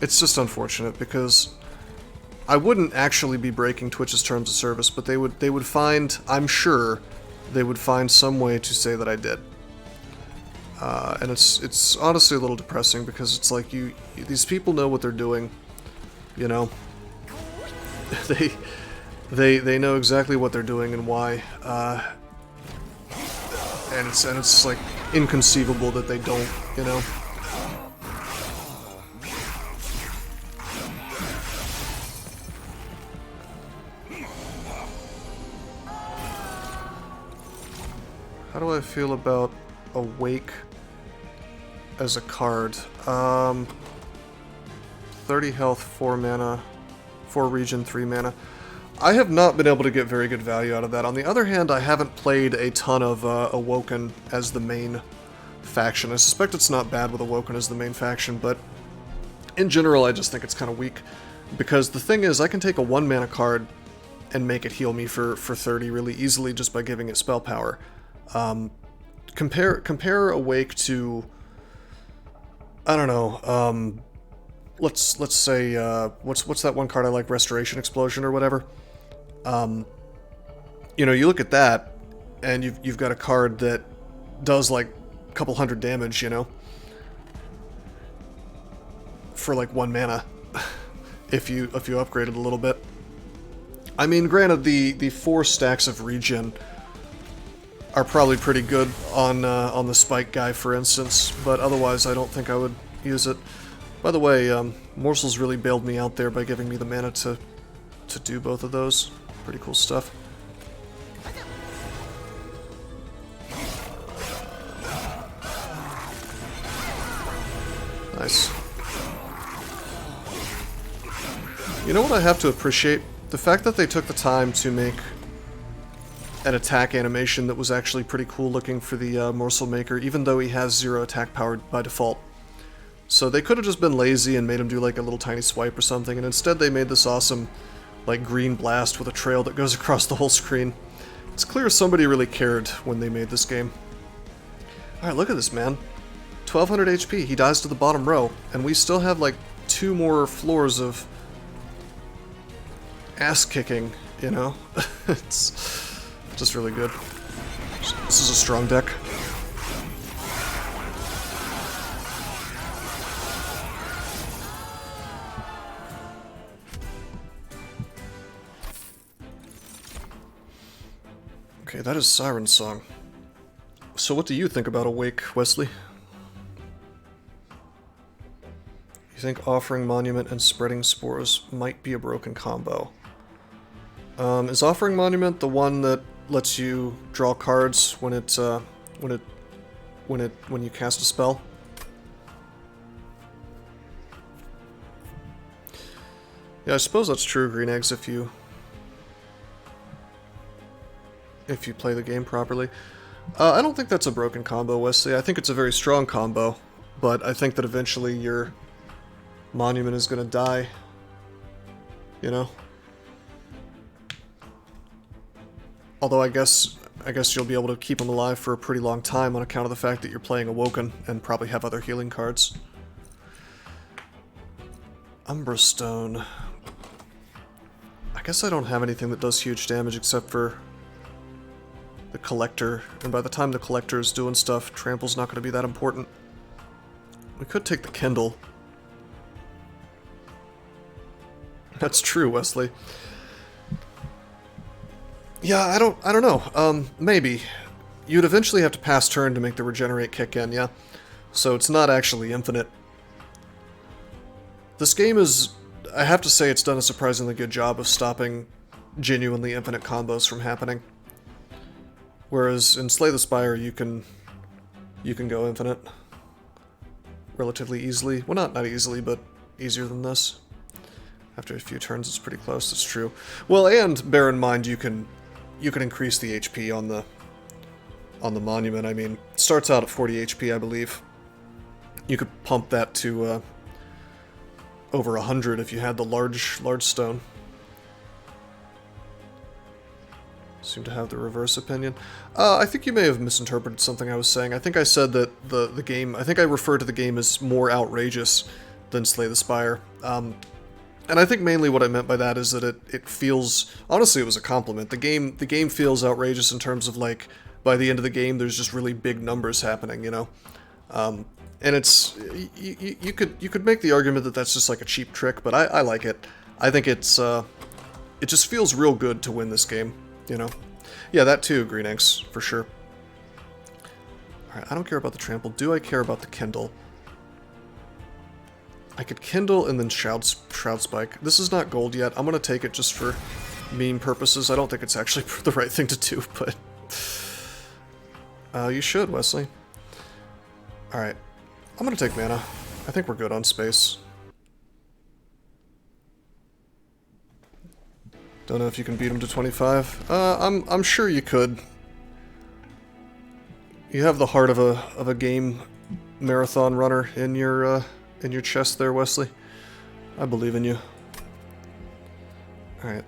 It's just unfortunate, because I wouldn't actually be breaking Twitch's terms of service, but they would find, I'm sure, they would find some way to say that I did. And it's honestly a little depressing, because it's like these people know what they're doing, you know. They know exactly what they're doing and why. And it's like inconceivable that they don't, you know. How do I feel about Awake as a card? 30 health, 4 mana, 4 regen, 3 mana. I have not been able to get very good value out of that. On the other hand, I haven't played a ton of Awoken as the main faction. I suspect it's not bad with Awoken as the main faction, but in general, I just think it's kind of weak. Because the thing is, I can take a 1 mana card and make it heal me for 30 really easily just by giving it spell power. Compare Awake to I don't know. Let's say what's that one card I like? Restoration Explosion or whatever. You know, you look at that, and you've got a card that does like a couple hundred damage. You know, for like 1 mana, if you upgrade it a little bit. I mean, granted, the 4 stacks of regen are probably pretty good on the spike guy, for instance, but otherwise I don't think I would use it. By the way, Morsels really bailed me out there by giving me the mana to do both of those. Pretty cool stuff. Nice. You know what I have to appreciate? The fact that they took the time to make an attack animation that was actually pretty cool looking for the Morsel Maker, even though he has 0 attack power by default. So they could have just been lazy and made him do like a little tiny swipe or something, and instead they made this awesome like green blast with a trail that goes across the whole screen. It's clear somebody really cared when they made this game. Alright, look at this, man. 1200 HP, he dies to the bottom row, and we still have like 2 more floors of ass kicking, you know? It's just really good. This is a strong deck. Okay, that is Siren Song. So what do you think about Awake, Wesley? You think offering Monument and spreading Spores might be a broken combo? Is offering Monument the one that lets you draw cards when when you cast a spell? Yeah, I suppose that's true, Green Eggs, if you play the game properly. I don't think that's a broken combo, Wesley. I think it's a very strong combo, but I think that eventually your Monument is gonna die. You know? Although I guess you'll be able to keep him alive for a pretty long time on account of the fact that you're playing Awoken and probably have other healing cards. Umbra Stone. I guess I don't have anything that does huge damage except for the Collector, and by the time the Collector is doing stuff, Trample's not going to be that important. We could take the Kindle. That's true, Wesley. Yeah, I don't know. Maybe. You'd eventually have to pass turn to make the regenerate kick in, yeah? So it's not actually infinite. This game is... I have to say it's done a surprisingly good job of stopping genuinely infinite combos from happening. Whereas in Slay the Spire, you can go infinite relatively easily. Well, not easily, but easier than this. After a few turns, it's pretty close. That's true. Well, and bear in mind, you can increase the HP on the Monument. I mean, it starts out at 40 HP, I believe. You could pump that to over 100 if you had the large stone. Seem to have the reverse opinion. I think you may have misinterpreted something I was saying. I think I said that the game... I think I referred to the game as more outrageous than Slay the Spire. And I think mainly what I meant by that is that it feels... Honestly, it was a compliment. The game feels outrageous in terms of, like, by the end of the game, there's just really big numbers happening, you know? And it's... You could make the argument that that's just, like, a cheap trick, but I like it. I think it's... it just feels real good to win this game. You know? Yeah, that too, Green Eggs, for sure. Alright, I don't care about the Trample. Do I care about the Kindle? I could Kindle and then Shroud Spike. This is not gold yet. I'm gonna take it just for meme purposes. I don't think it's actually the right thing to do, but... you should, Wesley. Alright. I'm gonna take mana. I think we're good on space. Don't know if you can beat him to 25. I'm sure you could. You have the heart of a game marathon runner in your chest there, Wesley. I believe in you. All right.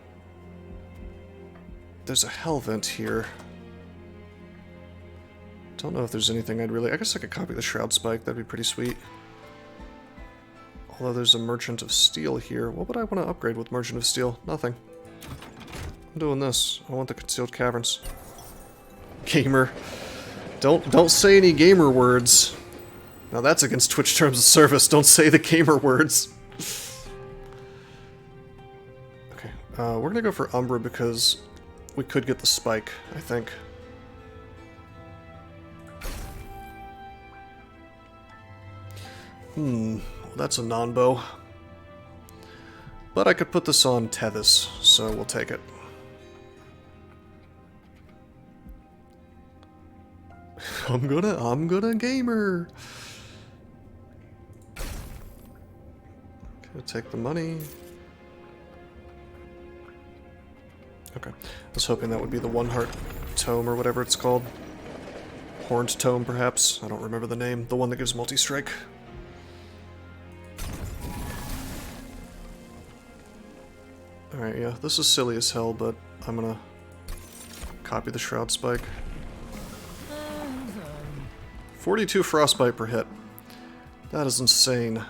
There's a hell vent here. Don't know if there's anything I'd really... I guess I could copy the Shroud Spike. That'd be pretty sweet. Although there's a Merchant of Steel here. What would I want to upgrade with Merchant of Steel? Nothing. I'm doing this. I want the Concealed Caverns. Gamer. Don't say any gamer words. Now that's against Twitch terms of service. Don't say the gamer words. Okay, we're gonna go for Umbra because we could get the spike, I think. Well, that's a non-bow. But I could put this on Tethys, so we'll take it. I'm gonna gamer. Gonna take the money. Okay. I was hoping that would be the One Heart Tome or whatever it's called. Horned Tome, perhaps. I don't remember the name. The one that gives multi-strike. Alright, yeah. This is silly as hell, but I'm gonna copy the Shroud Spike. 42 Frostbite per hit. That is insane.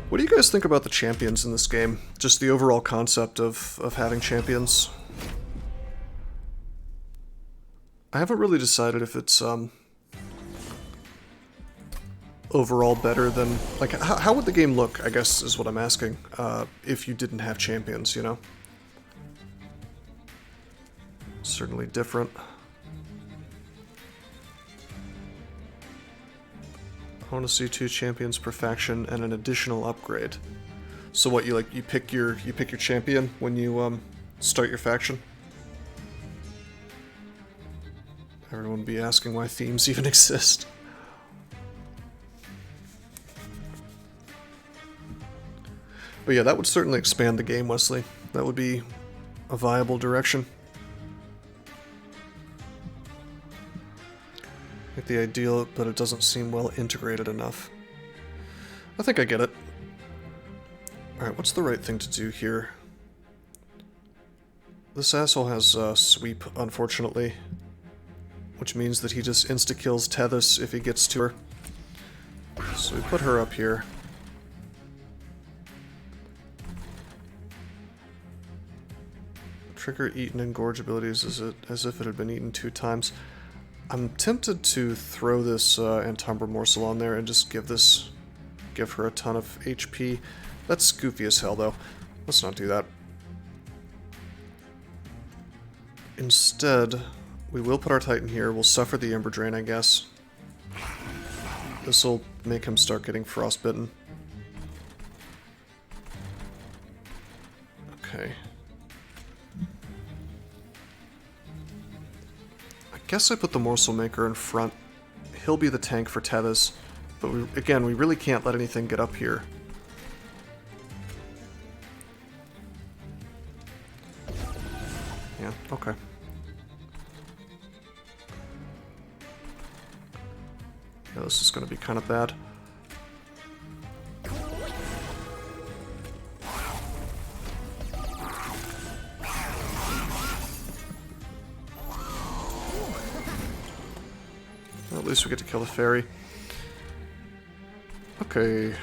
What do you guys think about the champions in this game? Just the overall concept of having champions? I haven't really decided if it's overall better than... Like, how would the game look, I guess, is what I'm asking, if you didn't have champions, you know? Certainly different. I want to see 2 champions per faction and an additional upgrade. So what, you pick your champion when you start your faction? Everyone would be asking why themes even exist. But yeah, that would certainly expand the game, Wesley. That would be a viable direction. Like the ideal, but it doesn't seem well integrated enough. I think I get it. Alright, what's the right thing to do here? This asshole has sweep, unfortunately. Which means that he just insta-kills Tethys if he gets to her. So we put her up here. Trigger eaten and gorge abilities as if it had been eaten 2 times. I'm tempted to throw this Antumbra morsel on there and just give her a ton of HP. That's goofy as hell, though. Let's not do that. Instead, we will put our Titan here. We'll suffer the Ember Drain, I guess. This will make him start getting frostbitten. Okay. I guess I put the Morsel Maker in front. He'll be the tank for Tethys, but again, we really can't let anything get up here. Yeah, okay. Yeah, this is going to be kind of bad. At least we get to kill the fairy. Okay.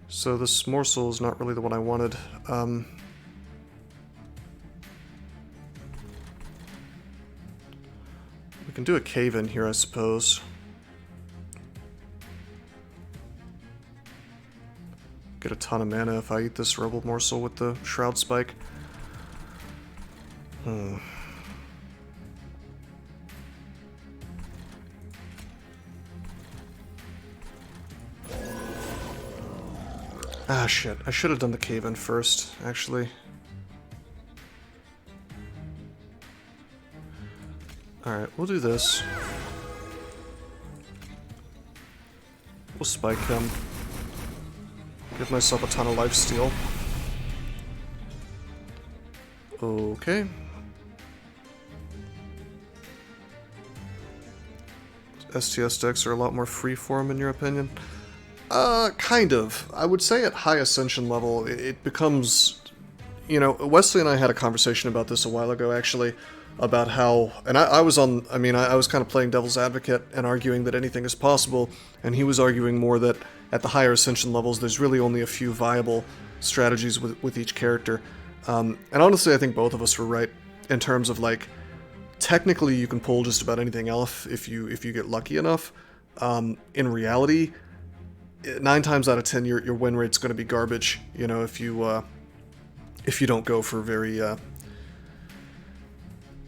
So this morsel is not really the one I wanted. We can do a cave in here, I suppose. Get a ton of mana if I eat this Rebel morsel with the Shroud Spike. Ah, shit. I should have done the cave-in first, actually. Alright, we'll do this. We'll spike him. Give myself a ton of lifesteal. Okay. STS decks are a lot more freeform in your opinion? Kind of. I would say at high ascension level, it becomes You know, Wesley and I had a conversation about this a while ago, actually, about how, and I was on, I mean, I was kind of playing devil's advocate and arguing that anything is possible, and he was arguing more that at the higher ascension levels, there's really only a few viable strategies with each character. And honestly, I think both of us were right in terms of, like, technically you can pull just about anything else if you get lucky enough. In reality, 9 times out of 10, your win rate's going to be garbage, you know, if you don't go for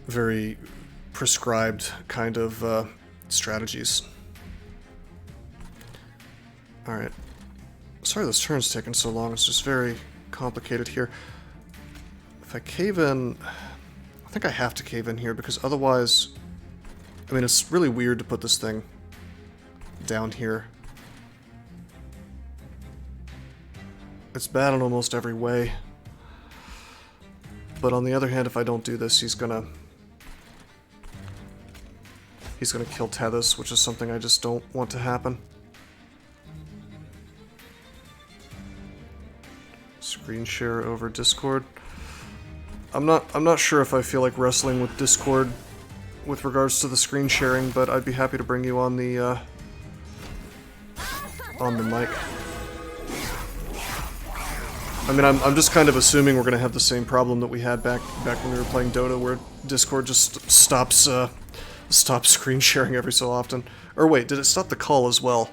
very prescribed kind of strategies. Alright. Sorry this turn's taking so long, it's just very complicated here. If I cave in... I think I have to cave in here, because otherwise... I mean, it's really weird to put this thing down here. It's bad in almost every way. But on the other hand, if I don't do this, he's gonna kill Tethys, which is something I just don't want to happen. Screen share over Discord. I'm not sure if I feel like wrestling with Discord with regards to the screen sharing, but I'd be happy to bring you on the mic. I mean, I'm just kind of assuming we're gonna have the same problem that we had back when we were playing Dota, where Discord just stops screen sharing every so often. Or wait, did it stop the call as well?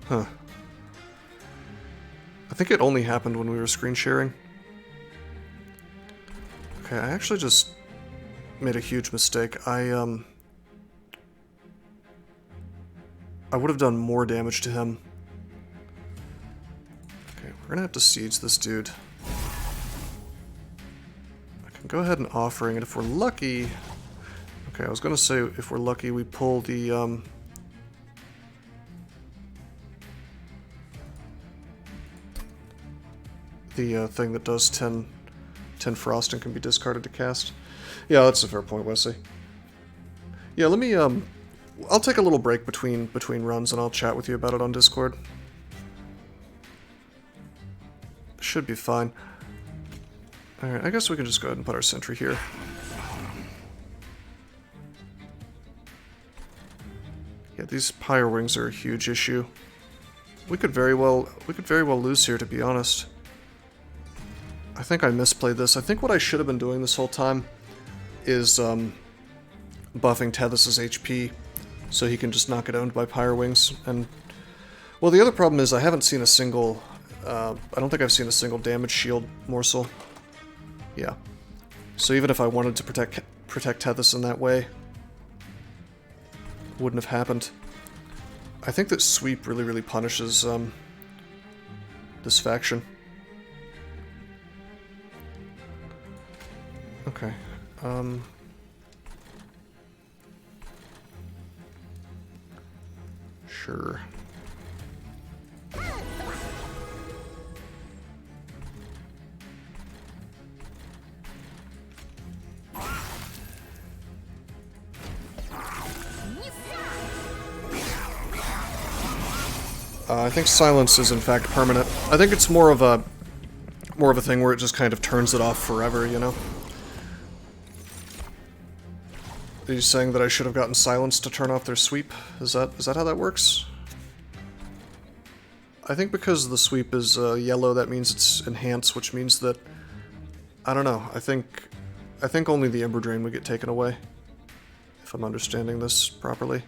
Huh. I think it only happened when we were screen sharing. Okay, I actually just made a huge mistake. I would have done more damage to him. Okay, we're gonna have to siege this dude. I can go ahead and offering, and if we're lucky... Okay, I was gonna say, if we're lucky, we pull the, thing that does 10 frost and can be discarded to cast. Yeah, that's a fair point, Wesley. Yeah, let me, I'll take a little break between runs and I'll chat with you about it on Discord. Should be fine. Alright, I guess we can just go ahead and put our sentry here. Yeah, these Pyre Wings are a huge issue. We could very well lose here, to be honest. I think I misplayed this. I think what I should have been doing this whole time is buffing Tethys' HP so he can just not get owned by Pyre Wings. And well, the other problem is I haven't seen a single. I don't think I've seen a single damage shield morsel. Yeah. So even if I wanted to protect Tethys in that way, wouldn't have happened. I think that sweep really punishes this faction. Okay. Sure. I think silence is in fact permanent. I think it's more of a thing where it just kind of turns it off forever, you know? Are you saying that I should have gotten silence to turn off their sweep? Is that how that works? I think because the sweep is yellow, that means it's enhanced, which means that... I don't know, I think only the Ember Drain would get taken away. If I'm understanding this properly.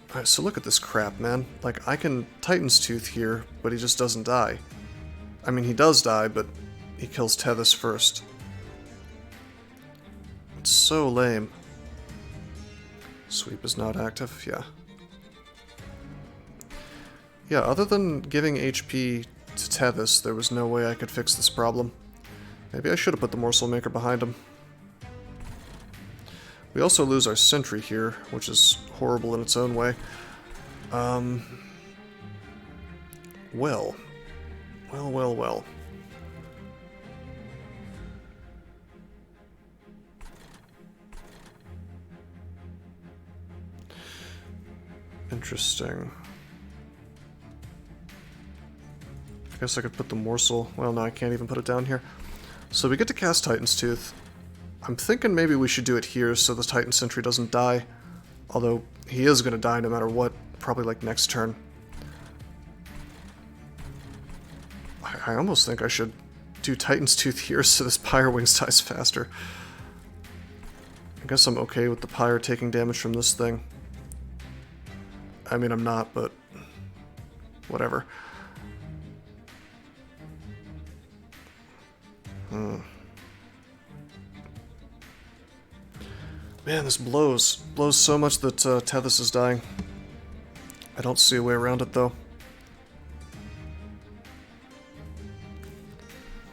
Alright, so look at this crap, man. Like, I can Titan's Tooth here, but he just doesn't die. I mean, he does die, but he kills Tethys first. It's so lame. Sweep is not active, yeah. Yeah, other than giving HP to Tethys, there was no way I could fix this problem. Maybe I should have put the Morsel Maker behind him. We also lose our Sentry here, which is horrible in its own way. Well. Interesting. guess I could put the morsel... Well, no, I can't even put it down here. So we get to cast Titan's Tooth. I'm thinking maybe we should do it here so the Titan Sentry doesn't die. Although, he is going to die no matter what. Probably, like, next turn. I almost think I should do Titan's Tooth here so this Pyre Wings dies faster. I guess I'm okay with the Pyre taking damage from this thing. I mean, I'm not, but... whatever. Man, this blows. Blows so much that Tethys is dying. I don't see a way around it, though.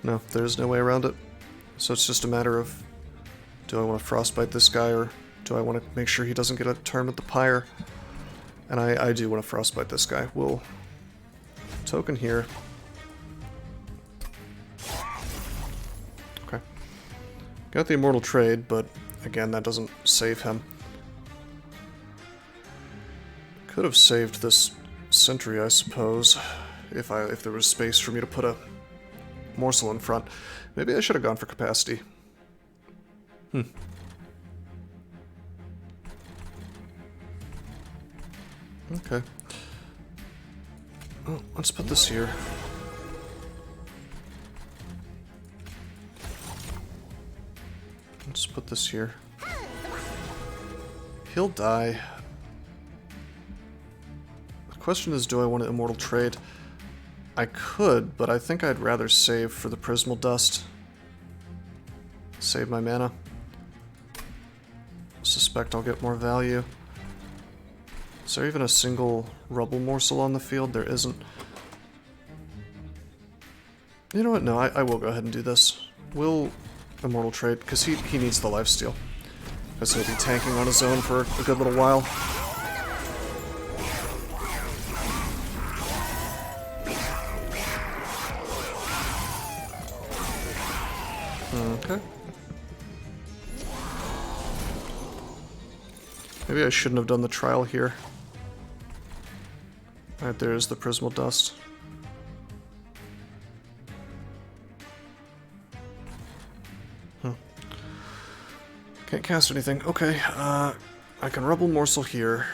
No, there's no way around it. So it's just a matter of... do I want to Frostbite this guy, or do I want to make sure he doesn't get a turn with the Pyre? And I do want to Frostbite this guy. We'll... token here. Okay. Got the Immortal Trade, but again, that doesn't save him. Could have saved this Sentry, I suppose, if there was space for me to put a morsel in front. Maybe I should have gone for capacity. Okay. Well, let's put this here. Let's put this here. He'll die. The question is, do I want an Immortal Trade? I could, but I think I'd rather save for the Prismal Dust. Save my mana. Suspect I'll get more value. Is there even a single Rubble Morsel on the field? There isn't. You know what? No, I will go ahead and do this. We'll Immortal Trade, because he needs the lifesteal. Because he'll be tanking on his own for a good little while. Okay. Maybe I shouldn't have done the trial here. Alright, there's the Prismal Dust. Can't cast anything. Okay, I can Rubble Morsel here.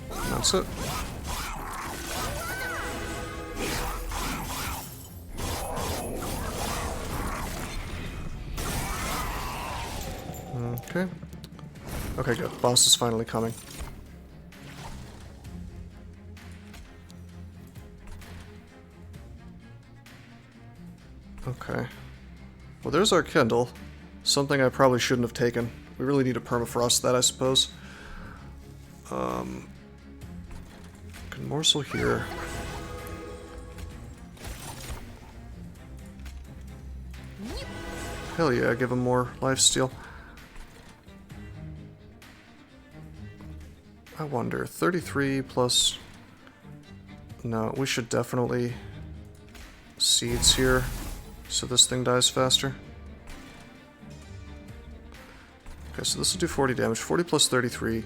That's it. Okay. Okay, good. Boss is finally coming. Okay. Well, there's our Kindle. Something I probably shouldn't have taken. We really need to permafrost that, I suppose. Can morsel here. Hell yeah, give him more lifesteal. I wonder, 33 plus... No, we should definitely... Seeds here, so this thing dies faster. Okay, so this will do 40 damage. 40 plus 33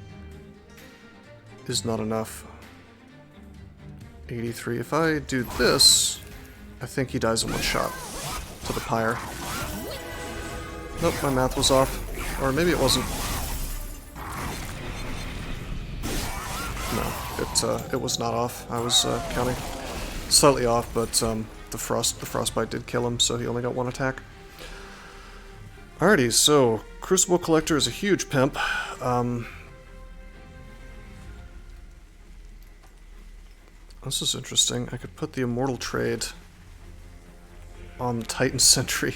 is not enough. 83. If I do this, I think he dies in one shot to the Pyre. Nope, my math was off. Or maybe it wasn't. No, it was not off. I was counting slightly off, but the frostbite did kill him, so he only got one attack. Alrighty, so Crucible Collector is a huge pimp. This is interesting. I could put the Immortal Trade on the Titan Sentry.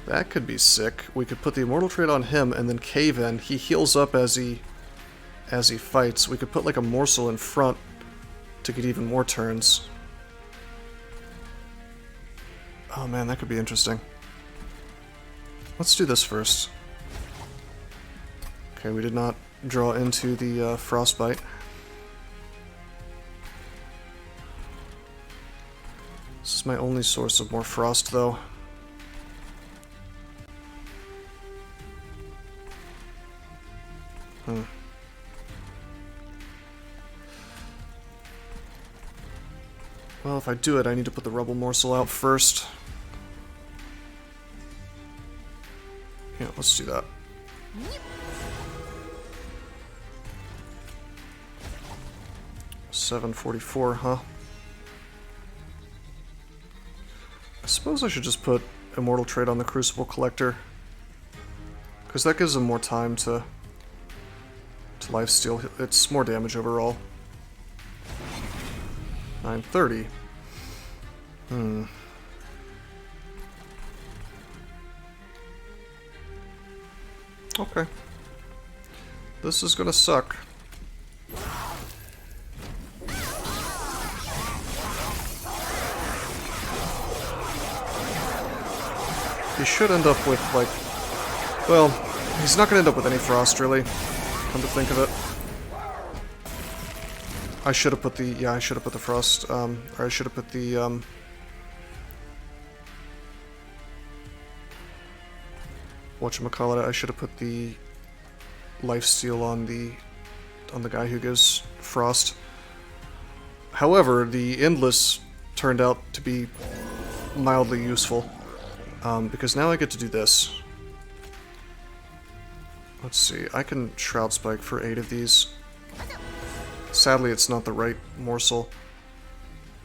That could be sick. We could put the Immortal Trade on him and then Cave In. He heals up as he fights. We could put like a morsel in front to get even more turns. Oh man, that could be interesting. Let's do this first. Okay, we did not draw into the Frostbite. This is my only source of more frost, though. Well, if I do it, I need to put the rubble morsel out first. Yeah, let's do that. $744, huh? I suppose I should just put Immortal Trait on the Crucible Collector, because that gives him more time to lifesteal. It's more damage overall. 930. Okay. This is gonna suck. He should end up with, like... Well, he's not gonna end up with any frost, really. Come to think of it. I should have put the... Yeah, I should have put the frost, or I should have put the, whatchamacallit, I should have put the lifesteal on the guy who gives frost. However, the Endless turned out to be mildly useful, because now I get to do this. Let's see, I can Shroud Spike for 8 of these. Sadly, it's not the right morsel,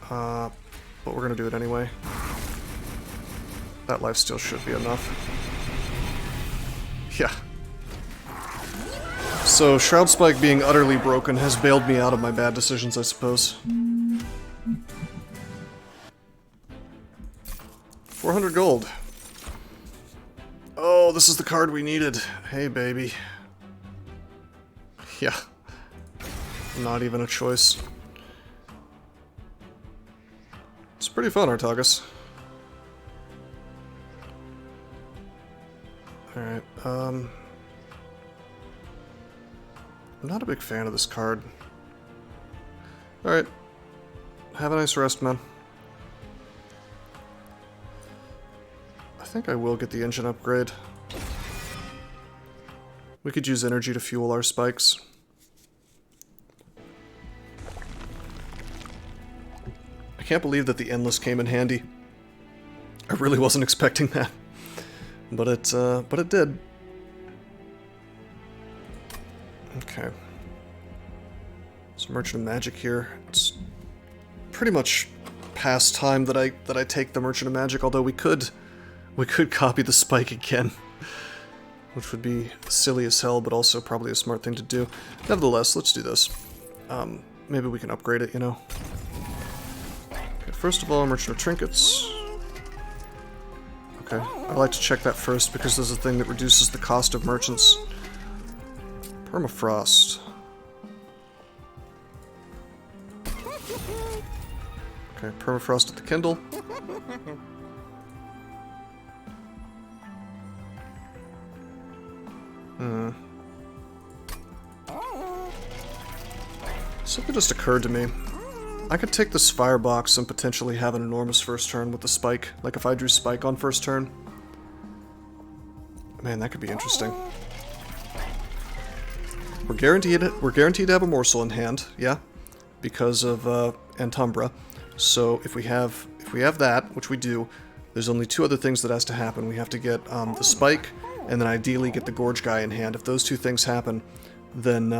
but we're gonna do it anyway. That lifesteal should be enough. Yeah. So, Shroud Spike being utterly broken has bailed me out of my bad decisions, I suppose. 400 gold. Oh, this is the card we needed. Hey, baby. Yeah. Not even a choice. It's pretty fun, Artagus. Alright, I'm not a big fan of this card. Alright. Have a nice rest, man. I think I will get the engine upgrade. We could use energy to fuel our spikes. I can't believe that the Endless came in handy. I really wasn't expecting that. But it did. Okay. So Merchant of Magic here. It's pretty much past time that I take the Merchant of Magic, although we could copy the spike again. Which would be silly as hell, but also probably a smart thing to do. Nevertheless, let's do this. Maybe we can upgrade it, you know. Okay, first of all, Merchant of Trinkets. Okay, I like to check that first because there's a thing that reduces the cost of merchants. Permafrost. Okay, Permafrost at the Kindle. Something just occurred to me. I could take this firebox and potentially have an enormous first turn with the spike. Like if I drew spike on first turn. Man, that could be interesting. We're guaranteed to have a morsel in hand, yeah, because of Umbra. So if we have that, which we do, there's only 2 other things that has to happen. We have to get the spike, and then ideally get the Gorge guy in hand. If those 2 things happen, then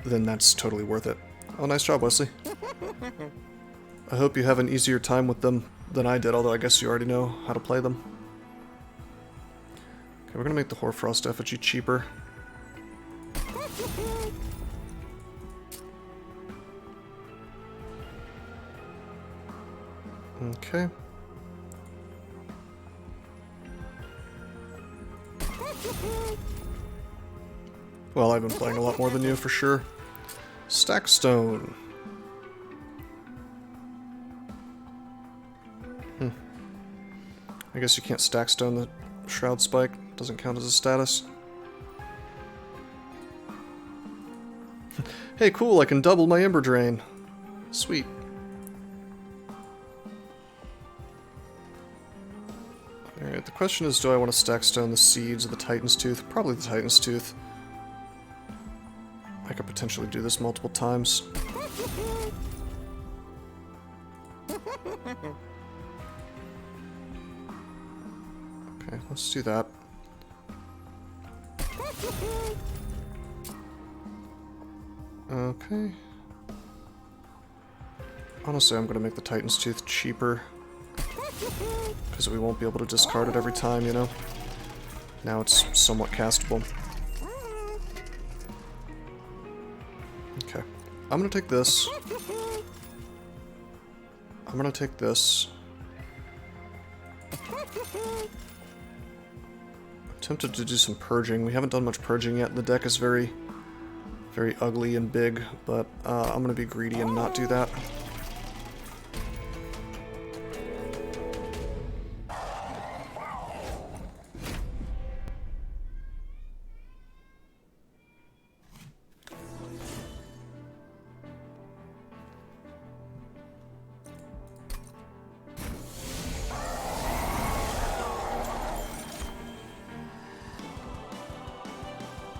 that's totally worth it. Oh, nice job, Wesley. I hope you have an easier time with them than I did, although I guess you already know how to play them. Okay, we're gonna make the Hoarfrost effigy cheaper. Okay. Well, I've been playing a lot more than you, for sure. Stackstone. I guess you can't Stackstone the Shroud Spike. Doesn't count as a status. Hey, cool, I can double my Ember Drain. Sweet. Alright, the question is, do I want to Stackstone the Seeds or the Titan's Tooth? Probably the Titan's Tooth. I could potentially do this multiple times. Okay, let's do that. Okay. Honestly, I'm going to make the Titan's Tooth cheaper. Because we won't be able to discard it every time, you know? Now it's somewhat castable. Okay. I'm going to take this. I'm going to take this. I'm tempted to do some purging. We haven't done much purging yet. The deck is very ugly and big, but I'm going to be greedy and not do that.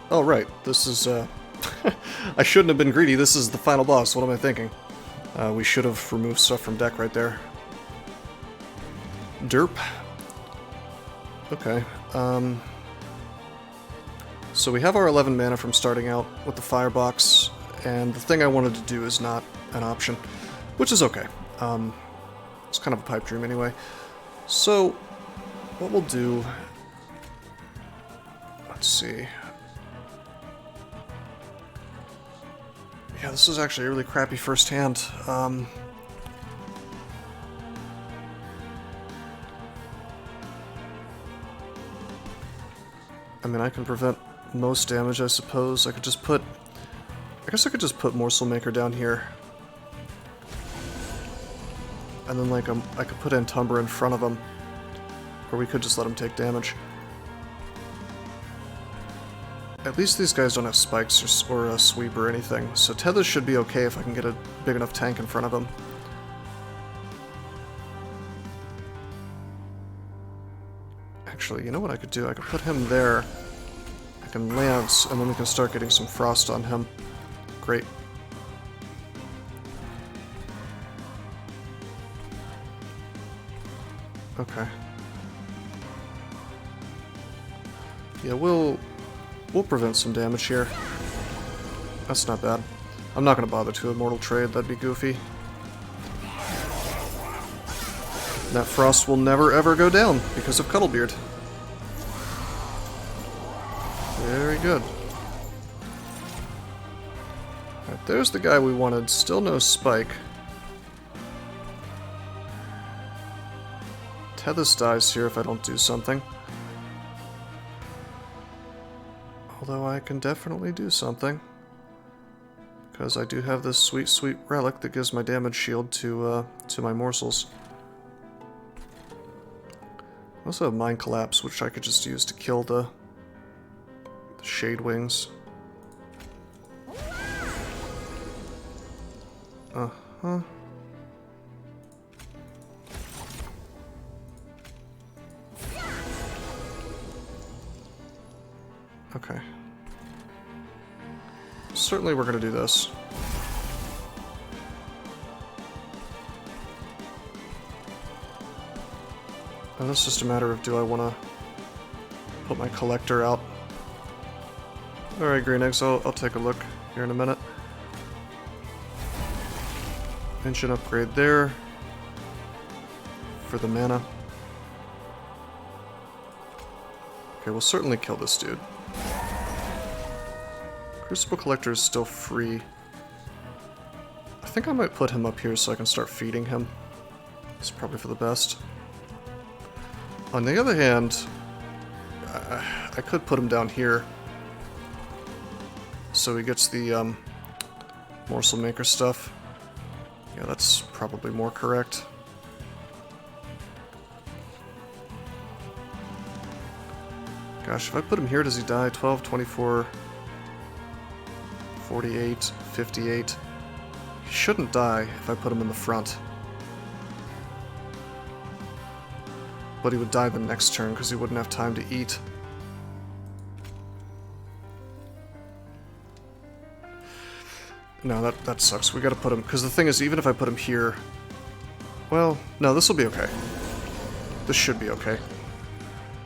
Oh, right. This is, I shouldn't have been greedy. This is the final boss. What am I thinking? We should have removed stuff from deck right there. Derp. Okay. So we have our 11 mana from starting out with the firebox, and the thing I wanted to do is not an option, which is okay. It's kind of a pipe dream anyway. So, what we'll do... Let's see... Yeah, this is actually a really crappy first hand. I mean, I can prevent most damage, I suppose. I could just put... I guess I could just put Morsel Maker down here. And then, like, I could put Umbra in front of him. Or we could just let him take damage. At least these guys don't have spikes or a sweep or anything, so Tethys should be okay if I can get a big enough tank in front of him. Actually, you know what I could do? I could put him there. I can lance, and then we can start getting some frost on him. Great. Okay. Yeah, we'll prevent some damage here. That's not bad. I'm not going to bother to Immortal Trade, that'd be goofy. That frost will never ever go down because of Cuddlebeard. Very good. Alright, there's the guy we wanted. Still no spike. Tethys dies here if I don't do something. Although I can definitely do something. Because I do have this sweet, sweet relic that gives my damage shield to my morsels. I also have Mind Collapse, which I could just use to kill the Shade Wings. Uh-huh. Okay. Certainly we're going to do this. And it's just a matter of, do I want to put my collector out? Alright, Green Eggs, I'll take a look here in a minute. Engine upgrade there for the mana. Okay, we'll certainly kill this dude. Crucible Collector is still free. I think I might put him up here so I can start feeding him. It's probably for the best. On the other hand, I could put him down here so he gets the Morsel Maker stuff. Yeah, that's probably more correct. Gosh, if I put him here, does he die? 12, 24, 48, 58. He shouldn't die if I put him in the front. But he would die the next turn because he wouldn't have time to eat. No, that sucks. We gotta put him... Because the thing is, even if I put him here... Well, no, this will be okay. This should be okay.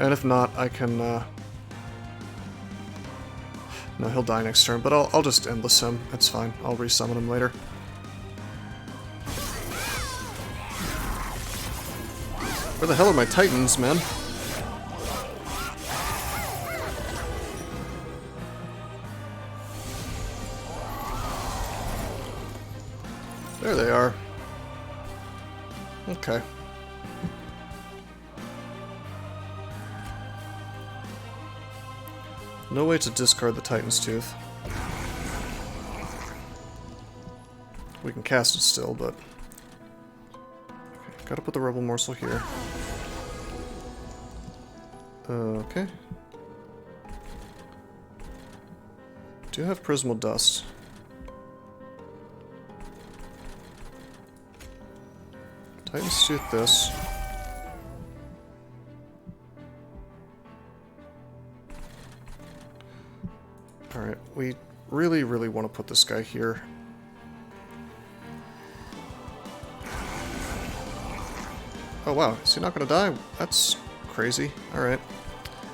And if not, I can, no, he'll die next turn, but I'll just endless him. It's fine. I'll resummon him later. Where the hell are my titans, man? There they are. Okay. No way to discard the Titan's Tooth. We can cast it still, but... Okay, gotta put the Rebel Morsel here. Okay. Do have Prismal Dust. Titan's Tooth this. Alright, we really, really want to put this guy here. Oh wow, is he not going to die? That's crazy. Alright.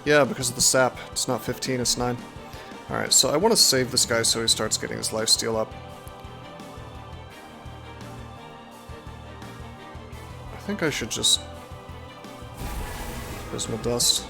Yeah, because of the sap. It's not 15, it's 9. Alright, so I want to save this guy so he starts getting his lifesteal up. I think I should just... Prismal Dust.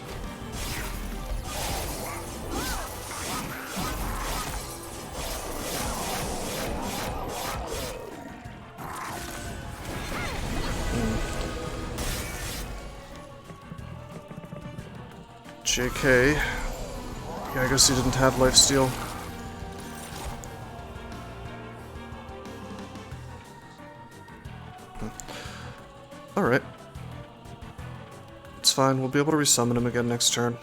JK. Yeah, I guess he didn't have lifesteal. Alright. It's fine, we'll be able to resummon him again next turn.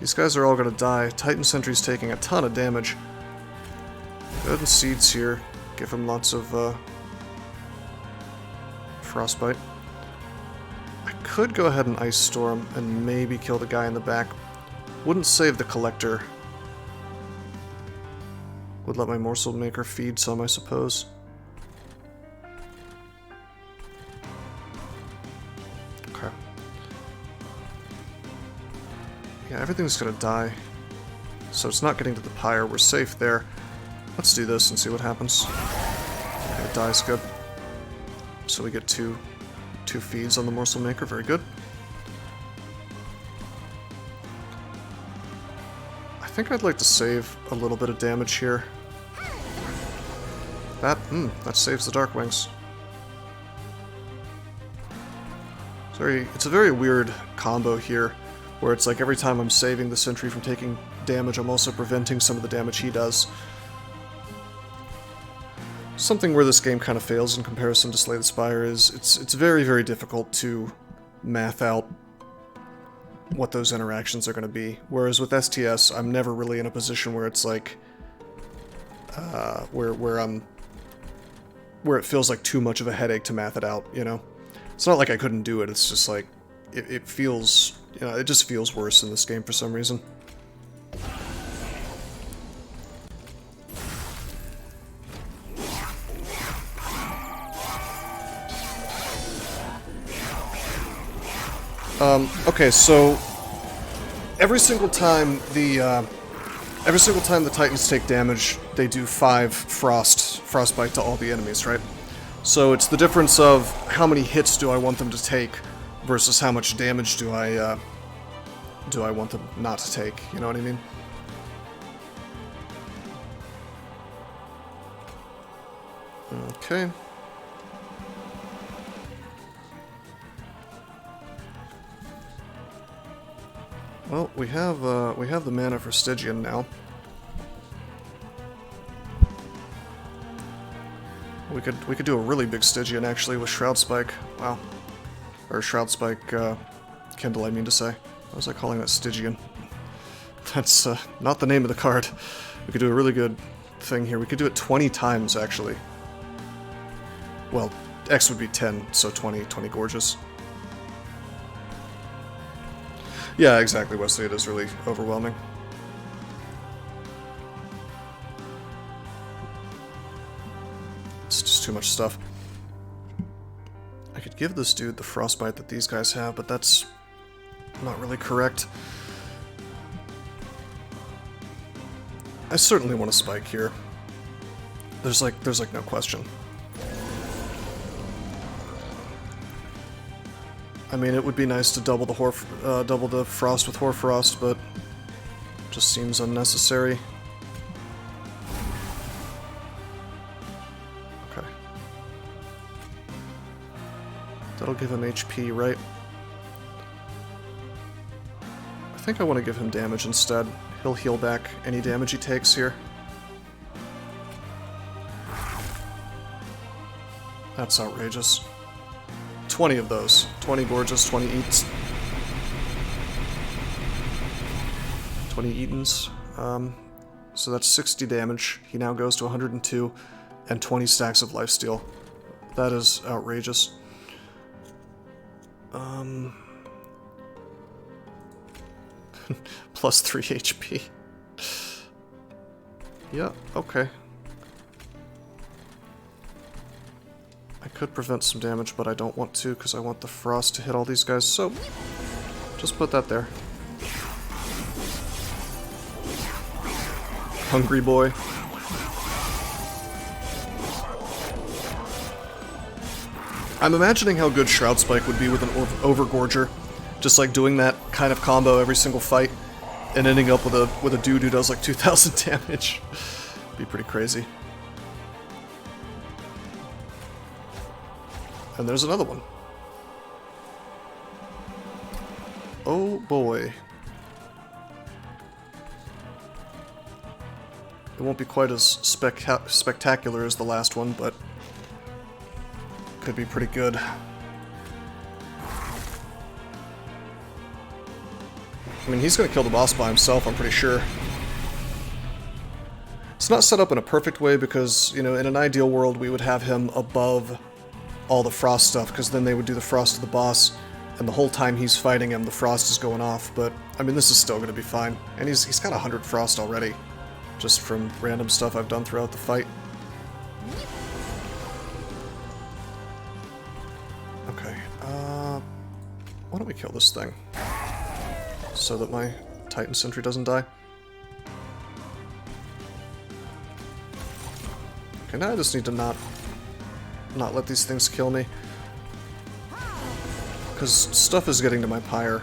These guys are all gonna die. Titan Sentry's taking a ton of damage. Go ahead and Seeds here. Give him lots of, Frostbite. I could go ahead and Ice Storm and maybe kill the guy in the back. Wouldn't save the Collector. Would let my Morsel Maker feed some, I suppose. Okay. Yeah, everything's gonna die. So it's not getting to the pyre. We're safe there. Let's do this and see what happens. Okay, it dies, good. So we get two feeds on the Morsel Maker, very good. I think I'd like to save a little bit of damage here. That saves the Darkwings. It's a very weird combo here, where it's like every time I'm saving the Sentry from taking damage, I'm also preventing some of the damage he does. Something where this game kind of fails in comparison to Slay the Spire is it's very, very difficult to math out what those interactions are going to be. Whereas with STS, I'm never really in a position where it's like where it feels like too much of a headache to math it out, you know? It's not like I couldn't do it, it's just like it feels, you know, it just feels worse in this game for some reason. Okay, so every single time the Titans take damage, they do 5 frostbite to all the enemies, right? So it's the difference of how many hits do I want them to take versus how much damage do I want them not to take, you know what I mean? Okay. Well, we have the mana for Stygian now. We could do a really big Stygian actually with Shroud Spike. Wow. Or Shroud Spike Kindle, I mean to say. Why was I calling that Stygian? That's not the name of the card. We could do a really good thing here. We could do it 20 times actually. Well, X would be 10, so 20 gorgeous. Yeah, exactly, Wesley. It is really overwhelming. It's just too much stuff. I could give this dude the frostbite that these guys have, but that's not really correct. I certainly want to spike here. There's like no question. I mean, it would be nice to double the frost with Hoarfrost, but just seems unnecessary. Okay. That'll give him HP, right? I think I want to give him damage instead. He'll heal back any damage he takes here. That's outrageous. 20 of those. 20 Gorges, 20 Eats. 20 Eatons. So that's 60 damage. He now goes to 102 and 20 stacks of lifesteal. That is outrageous. Plus 3 HP. Yeah, okay. I could prevent some damage, but I don't want to because I want the frost to hit all these guys, so just put that there. Hungry boy. I'm imagining how good Shroud Spike would be with an Overgorger. Just like doing that kind of combo every single fight and ending up with a dude who does like 2,000 damage. Be pretty crazy. And there's another one. Oh boy. It won't be quite as spectacular as the last one, but could be pretty good. I mean, he's going to kill the boss by himself, I'm pretty sure. It's not set up in a perfect way because, you know, in an ideal world we would have him above all the frost stuff, because then they would do the frost to the boss, and the whole time he's fighting him, the frost is going off, but, I mean, this is still going to be fine. And he's got 100 frost already, just from random stuff I've done throughout the fight. Okay, why don't we kill this thing? So that my Titan Sentry doesn't die. Okay, now I just need to not let these things kill me. Because stuff is getting to my pyre.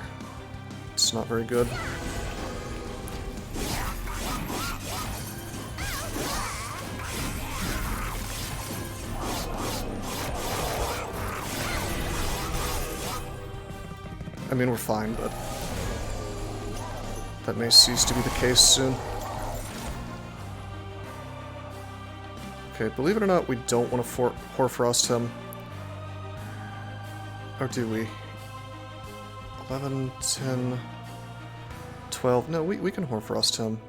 It's not very good. I mean, we're fine, but that may cease to be the case soon. Okay, believe it or not, we don't want to Hoarfrost him. Or do we? 11, 10, 12... No, we can Hoarfrost him.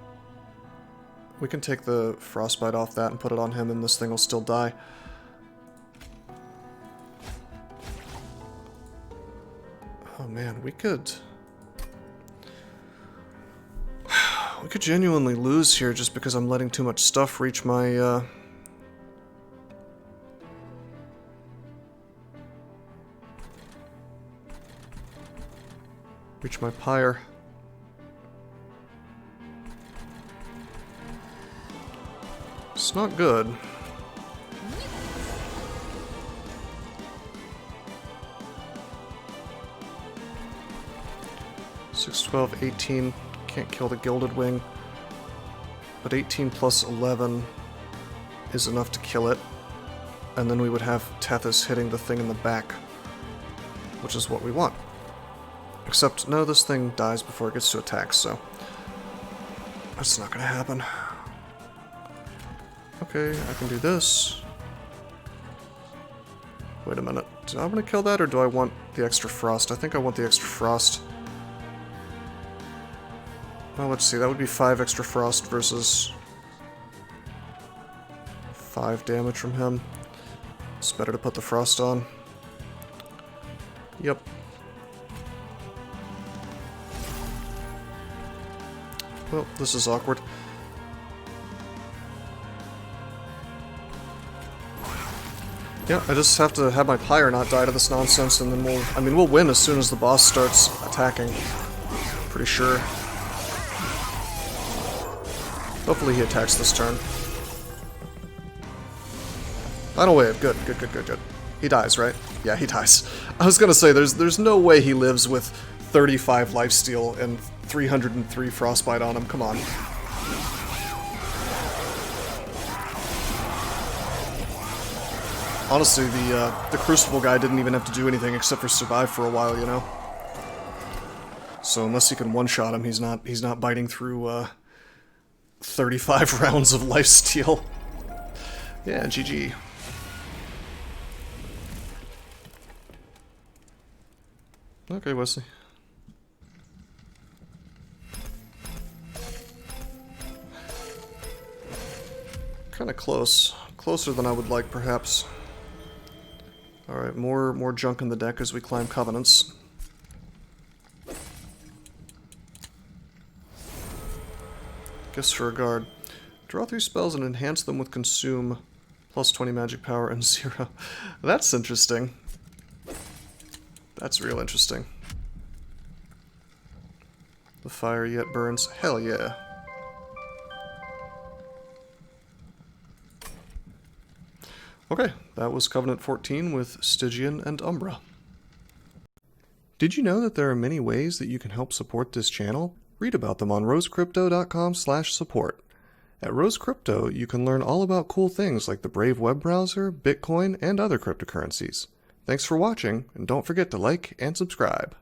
We can take the Frostbite off that and put it on him, and this thing will still die. Oh man, we could genuinely lose here just because I'm letting too much stuff reach my, pyre. It's not good. Six, 12, 18. Can't kill the Gilded Wing. But 18 plus 11 is enough to kill it. And then we would have Tethys hitting the thing in the back, which is what we want. Except, no, this thing dies before it gets to attack, so that's not gonna happen. Okay, I can do this. Wait a minute. Do I want to kill that, or do I want the extra frost? I think I want the extra frost. Well, let's see. That would be 5 extra frost versus 5 damage from him. It's better to put the frost on. Yep. Well, this is awkward. Yeah, I just have to have my pyre not die to this nonsense, and then we'll win as soon as the boss starts attacking. Pretty sure. Hopefully he attacks this turn. Final wave. Good. He dies, right? Yeah, he dies. I was gonna say, there's no way he lives with 35 lifesteal and 303 frostbite on him. Come on. Honestly, the Crucible guy didn't even have to do anything except for survive for a while, you know? So unless you can one-shot him, he's not biting through 35 rounds of lifesteal. Yeah, GG. Okay, Wesley. Kinda close. Closer than I would like, perhaps. Alright, more junk in the deck as we climb Covenants. Gifts for a guard. Draw 3 spells and enhance them with Consume. Plus 20 magic power and 0. That's interesting. That's real interesting. The fire yet burns. Hell yeah. Okay, that was Covenant 14 with Stygian and Umbra. Did you know that there are many ways that you can help support this channel? Read about them on rosecrypto.com/support. At Rose Crypto, you can learn all about cool things like the Brave web browser, Bitcoin, and other cryptocurrencies. Thanks for watching, and don't forget to like and subscribe.